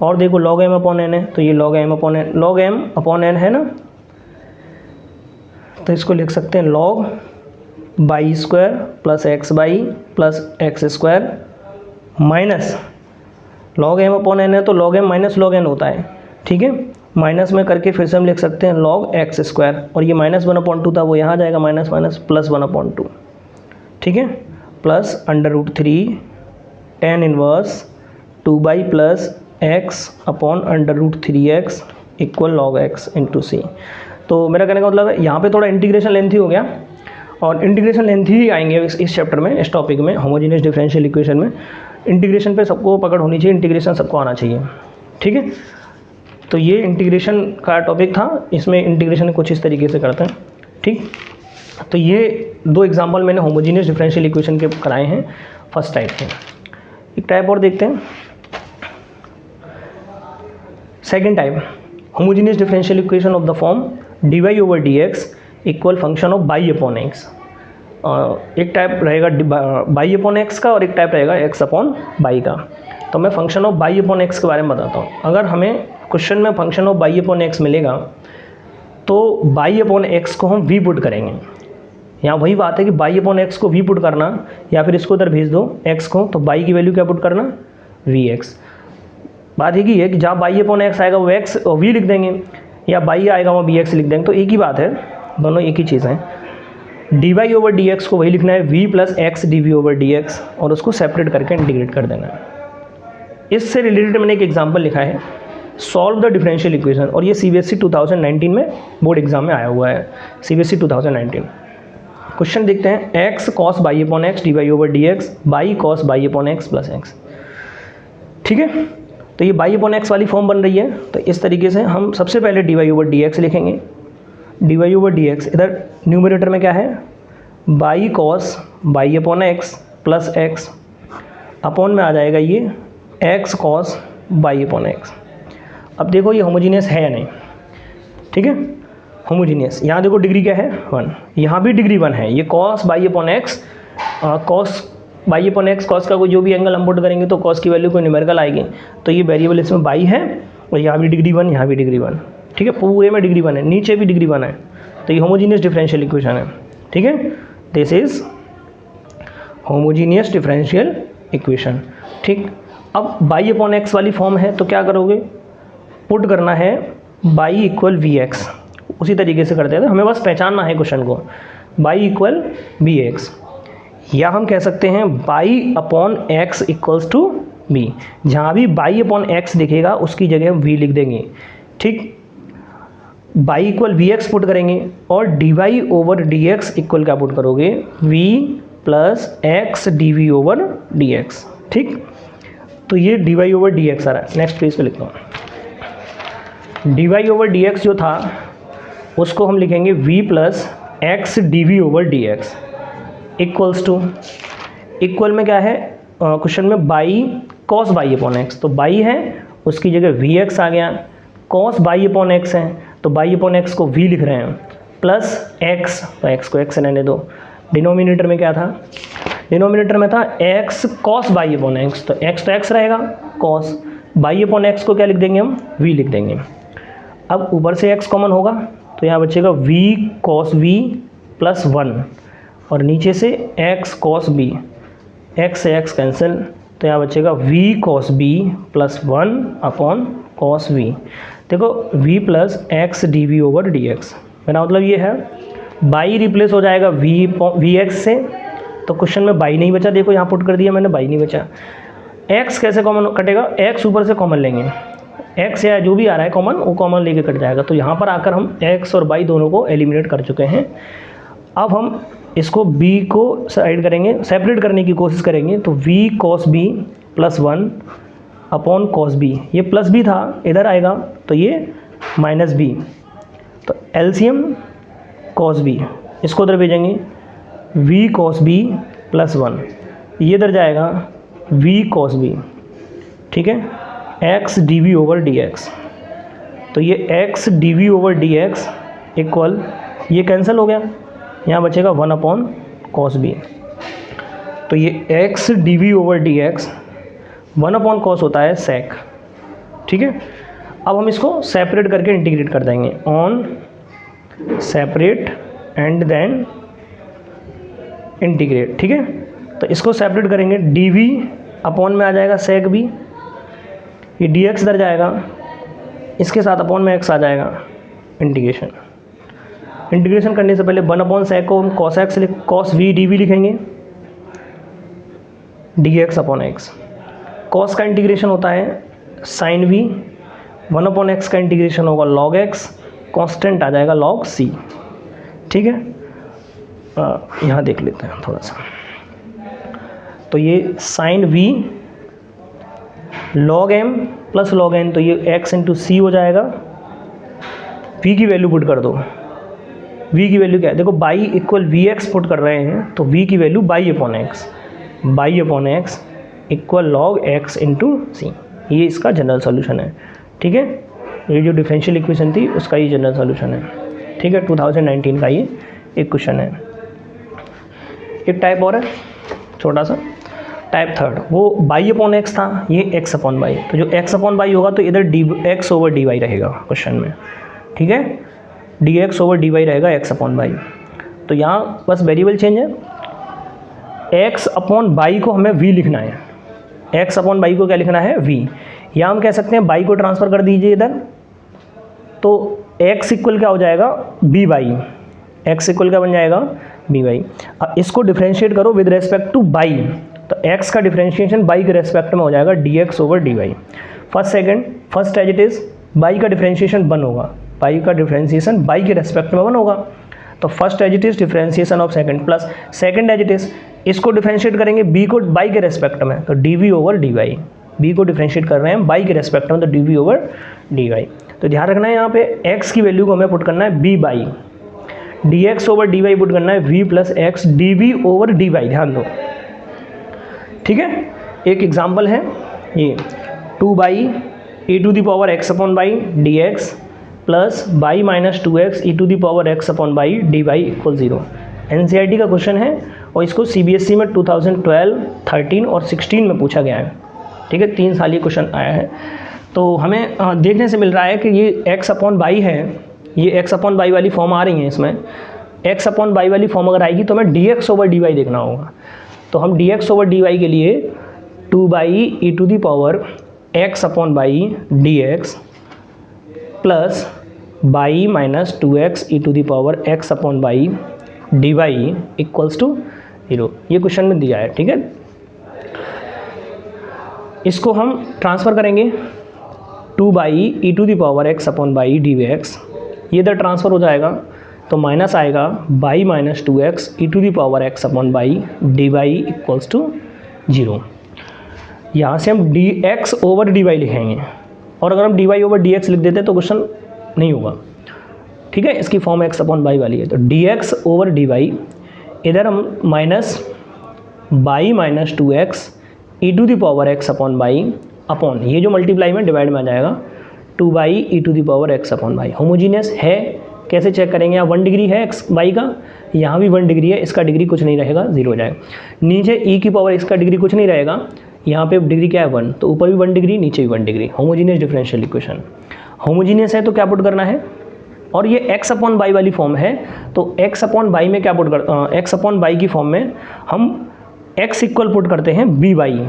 S1: और देखो log m अपॉन n है तो ये log m अपॉन n है ना, तो इसको लिख सकते हैं log y square plus x by plus x square minus log m upon n है तो log m minus log n होता है, ठीक है। माइनस में करके फिर से हम लिख सकते हैं log x स्क्वायर, और ये -1/2 था वो यहाँ आ जाएगा माइनस माइनस प्लस 1/2, ठीक है, plus √3 tan inverse 2y plus x upon √3x equal log x into c। तो मेरा कहने का मतलब है यहाँ पे थोड़ा इंटीग्रेशन लेंथी हो गया, और इंटीग्रेशन लेंथी ही आएंगे इस चैप्टर में, इस टॉपिक में, होमोजेनियस डिफरेंशियल इक्वेशन में। इंटीग्रेशन पे सबको पकड़ होनी चाहिए, इंटीग्रेशन सबको आना चाहिए, ठीक है। तो ये इंटीग्रेशन का टॉपिक था, इसमें इंटीग्रेशन कुछ इस तरीके से करते हैं, ठीक। तो ये 2 एग्जांपल मैंने होमोजेनियस डिफरेंशियल इक्वेशन के कराए हैं फर्स्ट टाइप के। एक टाइप और देखते हैं, second type, homogeneous differential equation of the form dy/dx equal function of y/x। एक टाइप रहेगा y/x का और एक टाइप रहेगा x/y का। तो मैं फंक्शन ऑफ y/x के बारे में बताता हूँ। अगर हमें क्वेश्चन में फंक्शन ऑफ y/x मिलेगा तो y/x को हम v पुट करेंगे। यहाँ वही बात है कि y/x को v पुट करना या फिर इसको उधर भेज दो x को, तो y की वैल्यू क्या पुट करना, vx। बात एक ही है कि जहाँ y/x आएगा वो x और v लिख देंगे, या y आएगा वो bx लिख देंगे, तो एक ही बात है, दोनों एक ही चीज़ है। dy/dx को वही लिखना है v + x dv/dx और उसको सेपरेट करके इंटीग्रेट कर देना है। इससे रिलेटेड मैंने एक एग्जांपल लिखा है, सॉल्व द डिफरेंशियल इक्वेशन, और ये CBSE 2019 में बोर्ड एग्जाम में आया हुआ है, CBSE 2019। क्वेश्चन देखते हैं, x cos y/x dy/dx y cos y/x + x, ठीक है। तो ये y/x वाली फॉर्म बन रही है, तो इस तरीके से हम सबसे पहले dy/dx लिखेंगे। dy/dx इधर न्यूमरेटर में क्या है, y cos y/x + x, upon में आ जाएगा ये x cos y/x। अब देखो ये होमोजीनियस है या नहीं, ठीक है, होमोजीनियस। यहाँ देखो डिग्री क्या है, 1, यहाँ भी डिग्री 1 है। ये cos y/x cos y/x cos का कोई जो भी एंगल हम पुट करेंगे तो cos की वैल्यू कोई न्यूमेरिकल आएगी, तो ये वेरिएबल इसमें y है और यहाँ भी डिग्री 1, यहाँ भी डिग्री 1, ठीक है, पूरे में डिग्री 1 है, नीचे भी डिग्री 1 है, तो ये होमोजीनियस डिफरेंशियल इक्वेशन है, ठीक है। This is homogeneous differential equation, ठीक। अब y/x वाली फॉर्म है तो क्या करोगे, पुट करना है y = vx, उसी तरीके से करते हैं, हमें बस पहचानना है क्वेश्चन को, y = vx, या हम कह सकते हैं y/x = v। जहाँ भी y/x दिखेगा उसकी जगह हम v लिख देंगे, ठीक। y = vx पुट करेंगे और dy/dx इक्वल क्या पुट करोगे, v + x dv/dx, ठीक। तो ये dy/dx आ रहा है। नेक्स्ट पेज पे लिखता हूँ, dy/dx जो था उसको हम लिखेंगे v + x dv/dx equals to, equal में क्या है क्वेश्चन में y cos y/x, तो y है उसकी जगह vx आ गया, cos y/x है तो y/x को v लिख रहे हैं, प्लस x, तो x को x रहने दो। डिनोमिनेटर में क्या था, डिनोमिनेटर में था x cos y/x, तो x रहेगा, cos y/x को क्या लिख देंगे हम, v लिख देंगे। अब ऊपर से x कॉमन होगा तो यहाँ बचेगा v cos v + 1 और नीचे से x cos b, x से x कैंसिल, तो यहाँ बचेगा v cos b + 1 cos v। देखो v + x dv/dx, मेरा मतलब ये है y रिप्लेस हो जाएगा vx से, तो क्वेश्चन में y नहीं बचा, देखो यहाँ पुट कर दिया मैंने, y नहीं बचा। x कैसे कॉमन कटेगा, x ऊपर से कॉमन लेंगे, x या जो भी आ रहा है कॉमन वो कॉमन लेके कट जाएगा, तो यहाँ पर आकर हम x और y दोनों को एलिमिनेट कर चुके हैं। अब हम इसको b को साइड करेंगे, सेपरेट करने की कोशिश करेंगे, तो v cos b + 1 cos b, ये प्लस b था इधर आएगा तो ये -b, तो एलसीएम cos b, इसको उधर भेजेंगे v cos b + 1, ये इधर जाएगा v cos b, ठीक है, x dv/dx, तो ये x dv/dx इक्वल, ये कैंसिल हो गया, यहाँ बचेगा 1 cos b, तो ये x dv/dx 1 cos होता है sec, ठीक है। अब हम इसको सेपरेट करके इंटीग्रेट कर देंगे, on separate and then integrate, ठीक है। तो इसको सेपरेट करेंगे, dv अपॉन में आ जाएगा sec b, ये dx इधर जाएगा, इसके साथ अपॉन में x आ जाएगा, इंटीग्रेशन। इंटीग्रेशन करने से पहले 1 sec को हम cos x cos v dv लिखेंगे, dx/x, cos का इंटीग्रेशन होता है sin v, 1/x का इंटीग्रेशन होगा log x, कांस्टेंट आ जाएगा log c, ठीक है। यहाँ देख लेते हैं थोड़ा सा, तो ये sin v log m plus log n, तो ये x इंटू सी हो जाएगा। v की वैल्यू पुट कर दो, v की वैल्यू क्या है, देखो y equal we x put कर रहे हैं तो v की value y upon x equal log x into c, ये इसका जनरल सॉल्यूशन है। ठीक है, ये जो डिफरेंशियल इक्वेशन थी उसका ये जनरल सॉल्यूशन है। ठीक है, 2019 का ये एक क्वेश्चन है। एक टाइप और है छोटा सा, टाइप थर्ड, वो बाई अपॉन एक्स था, ये एक्स अपॉन बाई, तो जो एक्स अपॉन बाई होगा तो इधर d x over d y रहेगा क्वेश्चन में। ठीक है, d x over d y रहेगा एक्स अपॉन बाई। तो यहाँ बस वेरिएबल चेंज है, एक्स अपॉन बाई को हमें वी लिखना है, एक्स अपॉन बाई को क्या लिखना है, वी। या हम कह सकते हैं बाई को ट्रांसफ़र कर दीजिए इधर, तो एक्स इक्वल क्या हो जाएगा, बी बाई, एक्स इक्वल क्या बन जाएगा, बी बाई। अब इसको डिफ्रेंशिएट करो विद रेस्पेक्ट टू बाई, तो एक्स का डिफ्रेंशिएशन बाई के रेस्पेक्ट में हो जाएगा d x over d y. First as it is, y का डिफ्रेंशिएशन वन होगा, बाई का डिफ्रेंशिएशन बाई के रेस्पेक्ट में वन होगा, तो first as it is differentiation of second plus second as it is, इसको डिफ्रेंशिएट करेंगे बी को बाई के रेस्पेक्ट में, तो d v over d y, B को डिफ्रेंशिएट कर रहे हैं बाई के रेस्पेक्ट में, तो d v over d y. तो ध्यान रखना है यहाँ पे x की वैल्यू को हमें पुट करना है b y, d x over d y put करना है v plus x d v over d y, ध्यान दो। ठीक है, एक एग्जाम्पल है ये, 2 y e to the power x upon y d x plus y minus 2x e to the power x upon y d y equal 0। NCERT का question है और इसको CBSE में 2012, 13 और 16 में पूछा गया है। ठीक है, 3 साल ये क्वेश्चन आया है। तो हमें देखने से मिल रहा है कि ये x अपॉन बाई है, ये x अपॉन बाई वाली फॉर्म आ रही है, इसमें x अपॉन बाई वाली फॉर्म अगर आएगी तो हमें dx ओवर dy देखना होगा। तो हम dx ओवर dy के लिए 2 y e to the power x upon y d x plus y minus 2x e to the power x upon y d y equals to 0, ये question में दिया है। ठीक है, इसको हम ट्रांसफ़र करेंगे 2 y e to the power x upon y d v x, ये इधर ट्रांसफ़र हो जाएगा तो माइनस आएगा y minus 2x e to the power x upon y d y equals to 0। यहाँ से हम d x over d y लिखेंगे, और अगर हम d Y over D x लिख देते तो क्वेश्चन नहीं होगा। ठीक है, इसकी फॉर्म एक्स अपॉन बाई वाली है, तो d x over d y, इधर हम minus y minus 2x e to the power x upon y upon, ये जो मल्टीप्लाई में डिवाइड में आ जाएगा 2 y e to the power x upon y. Homogeneous है, कैसे चेक करेंगे, यहाँ 1 डिग्री है एक्स बाई का, यहाँ भी 1 डिग्री है, इसका डिग्री कुछ नहीं रहेगा, 0 हो जाएगा। नीचे ई की पावर इसका डिग्री कुछ नहीं रहेगा, यहाँ पे डिग्री क्या है 1, तो ऊपर भी 1 डिग्री नीचे भी 1 degree. Homogeneous differential equation, homogeneous है तो क्या पुट करना है, और ये एक्स अपॉन बाई वाली फॉर्म है, तो एक्स अपॉन बाई में क्या पुट कर, एक्स अपॉन बाई की फॉर्म में हम एक्स इक्वल पुट करते हैं b y,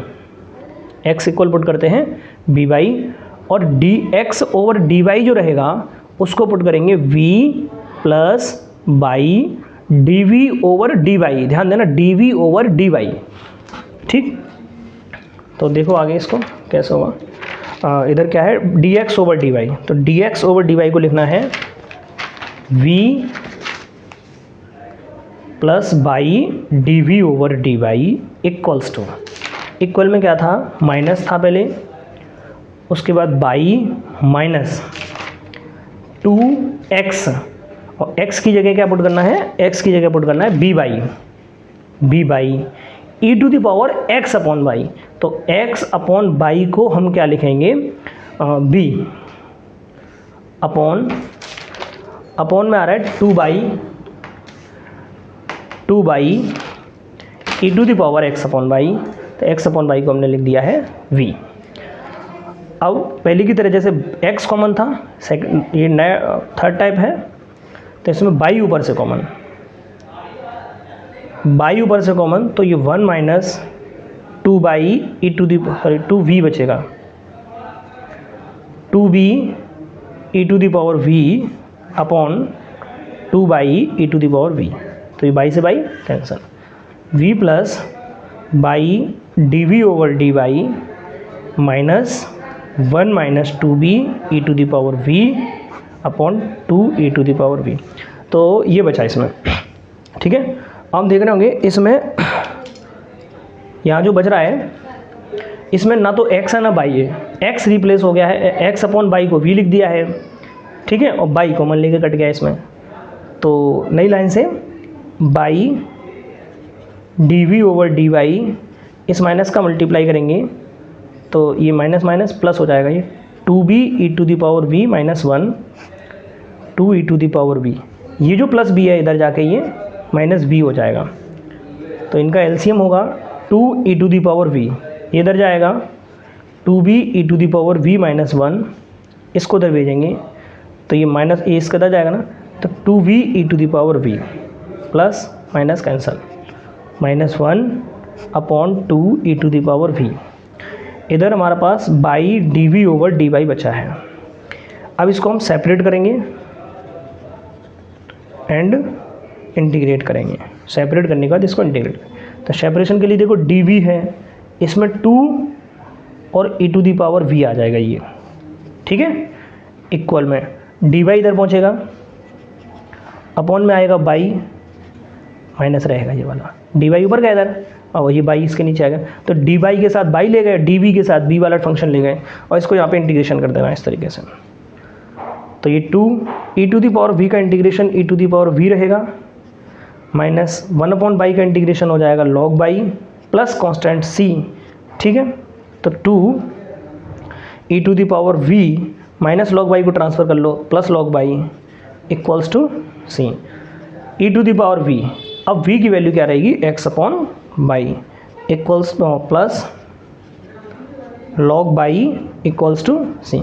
S1: x equal put करते हैं बी बाई, और d x over d y जो रहेगा उसको पुट करेंगे v plus y d v over d y, ध्यान देना d v over d y. ठीक, तो देखो आगे इसको कैसे होगा, इधर क्या है d x over d y, तो d x over d y को लिखना है v plus y d v over d y equals to, equal में क्या था, माइनस था पहले, उसके बाद बाई माइनस 2x, और x की जगह क्या पुट करना है, x की जगह पुट करना है b y e to the power x upon y, तो x अपॉन बाई को हम क्या लिखेंगे, b अपॉन में आ रहा है 2 y e to the power x upon y, तो x अपॉन बाई को हमने लिख दिया है v। अब पहले की तरह जैसे x कॉमन था, सेकंड ये नया थर्ड टाइप है, तो इसमें बाई ऊपर से कॉमन, बाई ऊपर से कॉमन, तो ये 1 minus 2 y e to the 2v बचेगा, 2b e to the power v upon 2 y e to the power v, तो ये बाई से y cancel, v plus y d v over d y minus 1 minus 2b e to the power v upon 2 e to the power v, तो ये बचा इसमें। ठीक है, आप देख रहे होंगे इसमें यहाँ जो बच रहा है इसमें ना तो x है ना y है, x रिप्लेस हो गया है, x अपॉन y को v लिख दिया है, ठीक है, और y कॉमन लेके कट गया इसमें। तो नई लाइन से बाई डी ओवर डी इस माइनस का मल्टीप्लाई करेंगे तो ये माइनस माइनस प्लस हो जाएगा, ये 2b e to the power v minus 1 2 e to the power v, ये जो प्लस b है इधर जाके ये माइनस b हो जाएगा। तो इनका एलसीएम होगा 2 e to the power v, ये इधर जाएगा 2b e to the power v minus 1, इसको इधर भेजेंगे तो ये माइनस ए इसका इधर जाएगा ना, तो 2v e to the power v plus minus cancel, minus 1 upon 2 e to the power v। इधर हमारे पास y d v over d y बचा है। अब इसको हम सेपरेट करेंगे एंड इंटीग्रेट करेंगे। सेपरेट करने के बाद इसको इंटीग्रेट, तो सेपरेशन के लिए देखो डी वी है, इसमें 2 और ई टू दी पावर वी आ जाएगा ये, ठीक है, इक्वल में डी वाई इधर पहुँचेगा, अपॉन में आएगा बाई, माइनस रहेगा ये वाला, डी वाई ऊपर गया इधर और ये बाई इसके नीचे आ गया, तो डी वाई के साथ बाई ले गए, डी वी के साथ बी वाला फंक्शन ले गए और इसको यहाँ पे इंटीग्रेशन कर देना इस तरीके से। तो ये 2 e to the power v का integration e to the power v रहेगा, माइनस 1 अपॉन बाई का इंटीग्रेशन हो जाएगा log y plus constant c, ठीक है। तो 2 e to the power v minus log y को ट्रांसफ़र कर लो plus log y equals to c e to the power v. अब v की वैल्यू क्या रहेगी, x upon y equals plus log y equals to सी।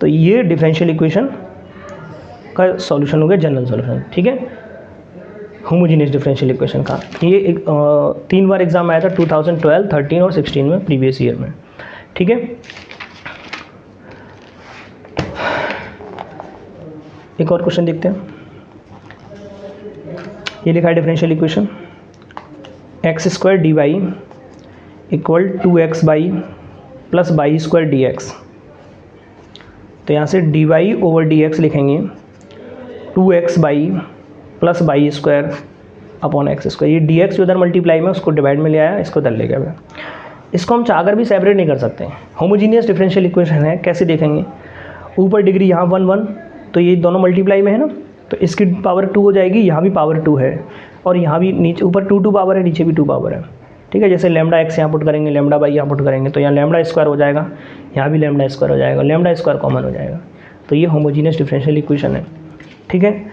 S1: तो ये differential equation का सॉल्यूशन हो गया, जनरल सॉल्यूशन, ठीक है, होमोजीनियस डिफरेंशियल इक्वेशन का। ये 3 बार एग्जाम आया था 2012, 13 और 16 में, प्रीवियस ईयर में, ठीक है। एक और क्वेश्चन देखते हैं। ये लिखा है differential equation x square d y equal 2x y plus y square d x. तो यहाँ से d Y over D x लिखेंगे 2x y plus y square upon x square. ये डी एक्स जो उधर मल्टीप्लाई में उसको डिवाइड में ले आया, इसको उधर ले गया। इसको हम चाहकर भी सेपरेट नहीं कर सकते, होमोजीनियस डिफरेंशियल इक्वेशन है। कैसे देखेंगे, ऊपर डिग्री यहाँ 1 1, तो ये दोनों मल्टीप्लाई में है ना, तो इसकी पावर 2 हो जाएगी, यहाँ भी पावर 2 है और यहाँ भी नीचे ऊपर 2 पावर है, नीचे भी 2 पावर है, ठीक है। जैसे लैम्डा एक्स यहाँ पुट करेंगे, लैम्डा बाई यहाँ पुट करेंगे, तो यहाँ लैम्डा स्क्वायर हो जाएगा, यहाँ भी लैम्डा स्क्वायर हो जाएगा, लैम्डा स्क्वायर कॉमन हो जाएगा। तो ये होमोजीनियस डिफरेंशियल इक्वेशन है, ठीक है।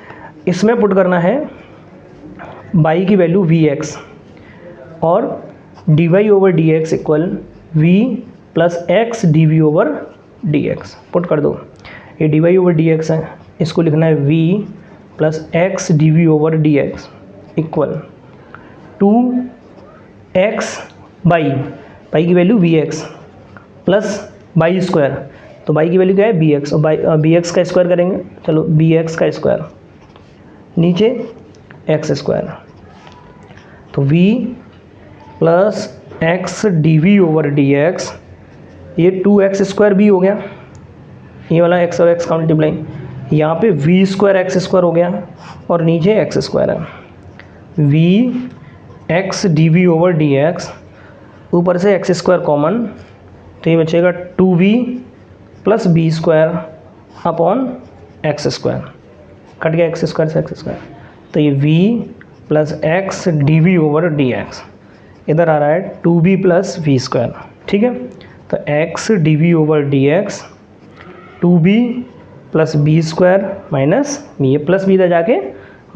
S1: इसमें पुट करना है बाई की वैल्यू वी एक्स और D Y over D x equal v plus x d v over D x. Put कर दो, ये d Y over D x है, इसको लिखना है v plus x d v over D x equal 2x y की value v x plus y square, तो y की वैल्यू क्या है बी एक्स, और बी एक्स का स्क्वायर करेंगे, चलो बी एक्स का स्क्वायर नीचे एक्स स्क्वायर, तो v plus x d v over D x, ये 2x स्क्वायर भी हो गया, ये वाला x और x का मल्टीप्लाई, यहाँ पे v स्क्वायर एक्स स्क्वायर हो गया और नीचे एक्स स्क्वायर है, v x d v over D x, ऊपर से एक्स स्क्वायर कॉमन, तो ये बचेगा 2v plus b square upon x square, cut गया एक्स स्क्वायर से एक्स स्क्वायर, तो ये v plus x d v over D x, इधर आ रहा है 2v प्लस वी स्क्वायर, ठीक है। तो x d v over D x 2b plus b square minus b, ये प्लस बी इधर जाके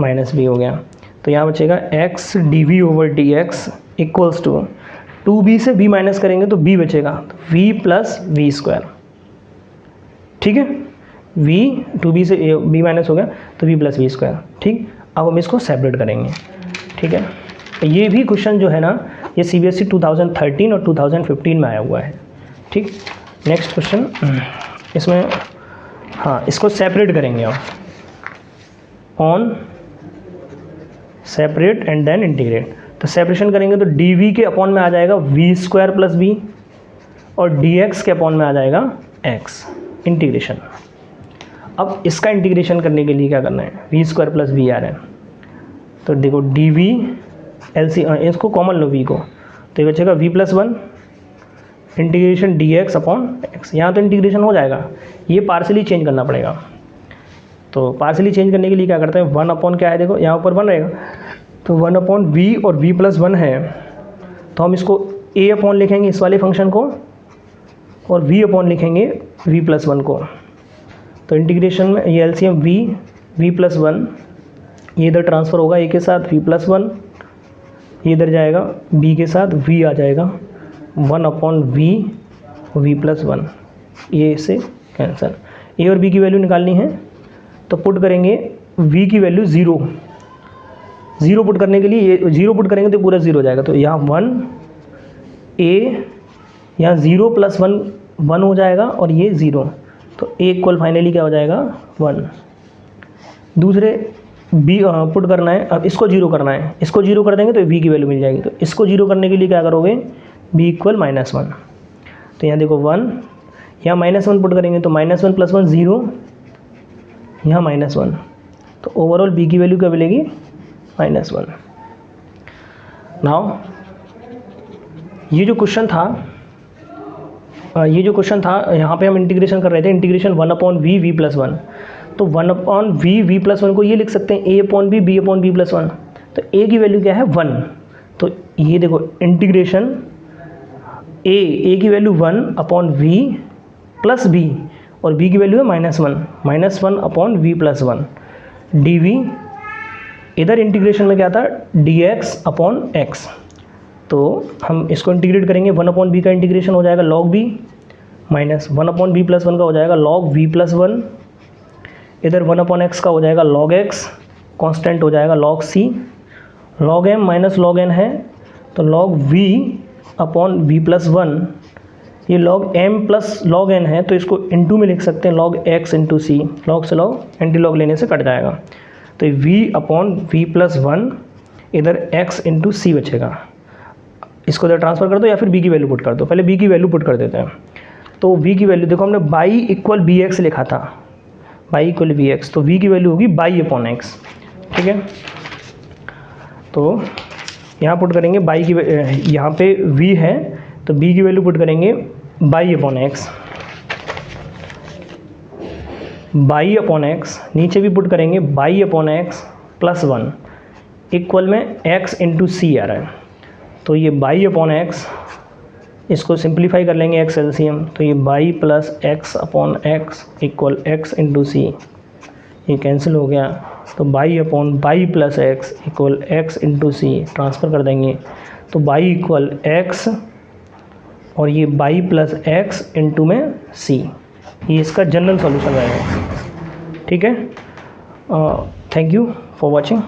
S1: माइनस बी हो गया, तो यहाँ बचेगा x d v over D x equals to 2b से b माइनस करेंगे तो b बचेगा, तो v प्लस वी स्क्वायर, ठीक है। v 2b से b माइनस हो गया तो v प्लस वी स्क्वायर, ठीक। अब हम इसको सेपरेट करेंगे, ठीक है। ये भी क्वेश्चन जो है ना, ये CBSE 2013 और 2015 में आया हुआ है, ठीक। नेक्स्ट क्वेश्चन, इसमें हाँ इसको सेपरेट करेंगे आप on separate and then integrate. तो सेपरेशन करेंगे तो डी वी के अपॉन में आ जाएगा वी स्क्वायर प्लस बी और डी एक्स के अपॉन में आ जाएगा एक्स, इंटीग्रेशन। अब इसका इंटीग्रेशन करने के लिए क्या करना है, वी स्क्वायर प्लस बी आ रहा है, तो देखो डी वी एल सी, इसको कॉमन लो वी को, तो ये बचेगा v plus 1 integration dx upon x, यहाँ तो इंटीग्रेशन हो जाएगा, ये पार्सली चेंज करना पड़ेगा। तो पार्सली चेंज करने के लिए क्या करते हैं, 1 अपॉन क्या है, देखो यहाँ ऊपर 1 रहेगा, तो 1 अपॉन वी और v प्लस 1 है, तो हम इसको a अपॉन लिखेंगे इस वाले फंक्शन को, और v अपॉन लिखेंगे v प्लस 1 को। तो इंटीग्रेशन में ये एलसीएम v प्लस 1, ये इधर ट्रांसफ़र होगा a के साथ v प्लस 1, ये इधर जाएगा b के साथ v आ जाएगा 1 अपॉन v प्लस 1, ये से कैंसिल। a और b की वैल्यू निकालनी है, तो पुट करेंगे v की वैल्यू 0 पुट करने के लिए, ये 0 पुट करेंगे तो पूरा 0 हो जाएगा, तो यहाँ 1 a, यहाँ 0 प्लस 1 हो जाएगा, और ये 0, तो a इक्वल फाइनली क्या हो जाएगा 1। दूसरे b पुट करना है, अब इसको 0 करना है, इसको 0 कर देंगे तो v की वैल्यू मिल जाएगी, तो इसको 0 करने के लिए क्या करोगे, b इक्वल -1, तो यहाँ देखो 1, यहाँ -1 पुट करेंगे तो -1 प्लस 1 0, यहाँ -1, तो ओवरऑल b की वैल्यू क्या मिलेगी -1। नाउ ये जो क्वेश्चन था, यहाँ पे हम इंटीग्रेशन कर रहे थे, इंटीग्रेशन 1 अपॉन v प्लस 1, तो 1 अपॉन v प्लस 1 को ये लिख सकते हैं a upon b upon b plus 1, तो a की वैल्यू क्या है 1, तो ये देखो इंटीग्रेशन a की value 1 upon v plus b, और b की वैल्यू है -1 अपॉन v प्लस 1 dv, इधर इंटीग्रेशन में क्या था dx अपॉन x, तो हम इसको इंटीग्रेट करेंगे, 1 अपॉन b का इंटीग्रेशन हो जाएगा log b, minus 1 upon b plus 1 का हो जाएगा log v प्लस 1, इधर 1 अपॉन x का हो जाएगा log x, कांस्टेंट हो जाएगा log c, log m minus log n है, तो log v upon v plus 1, ये log m plus log n है, तो इसको इंटू में लिख सकते हैं log x into c, log से log एंटी लॉग लेने से कट जाएगा, तो v अपॉन v प्लस 1, इधर x इंटू c बचेगा, इसको इधर ट्रांसफ़र कर दो या फिर b की वैल्यू पुट कर दो, पहले b की वैल्यू पुट कर देते हैं। तो v की वैल्यू देखो, हमने बाई इक्वल bx लिखा था, बाई इक्वल bx, तो v की वैल्यू होगी बाई अपॉन x, ठीक है। तो यहाँ पुट करेंगे बाई की, यहाँ पे v है तो b की वैल्यू पुट करेंगे y upon x, y upon x, नीचे भी पुट करेंगे y upon x plus 1, equal में x इंटू सी आ रहा है, तो ये बाई अपॉन x, इसको सिंप्लीफाई कर लेंगे x एलसीएम, तो ये y plus x upon x equal x into c, ये कैंसिल हो गया, तो y upon y plus x equal x into c transfer कर देंगे, तो बाई इक्वल x और ये बाई प्लस x इंटू में c, ये इसका जनरल सॉल्यूशन रहेगा, ठीक है। Thank you for watching.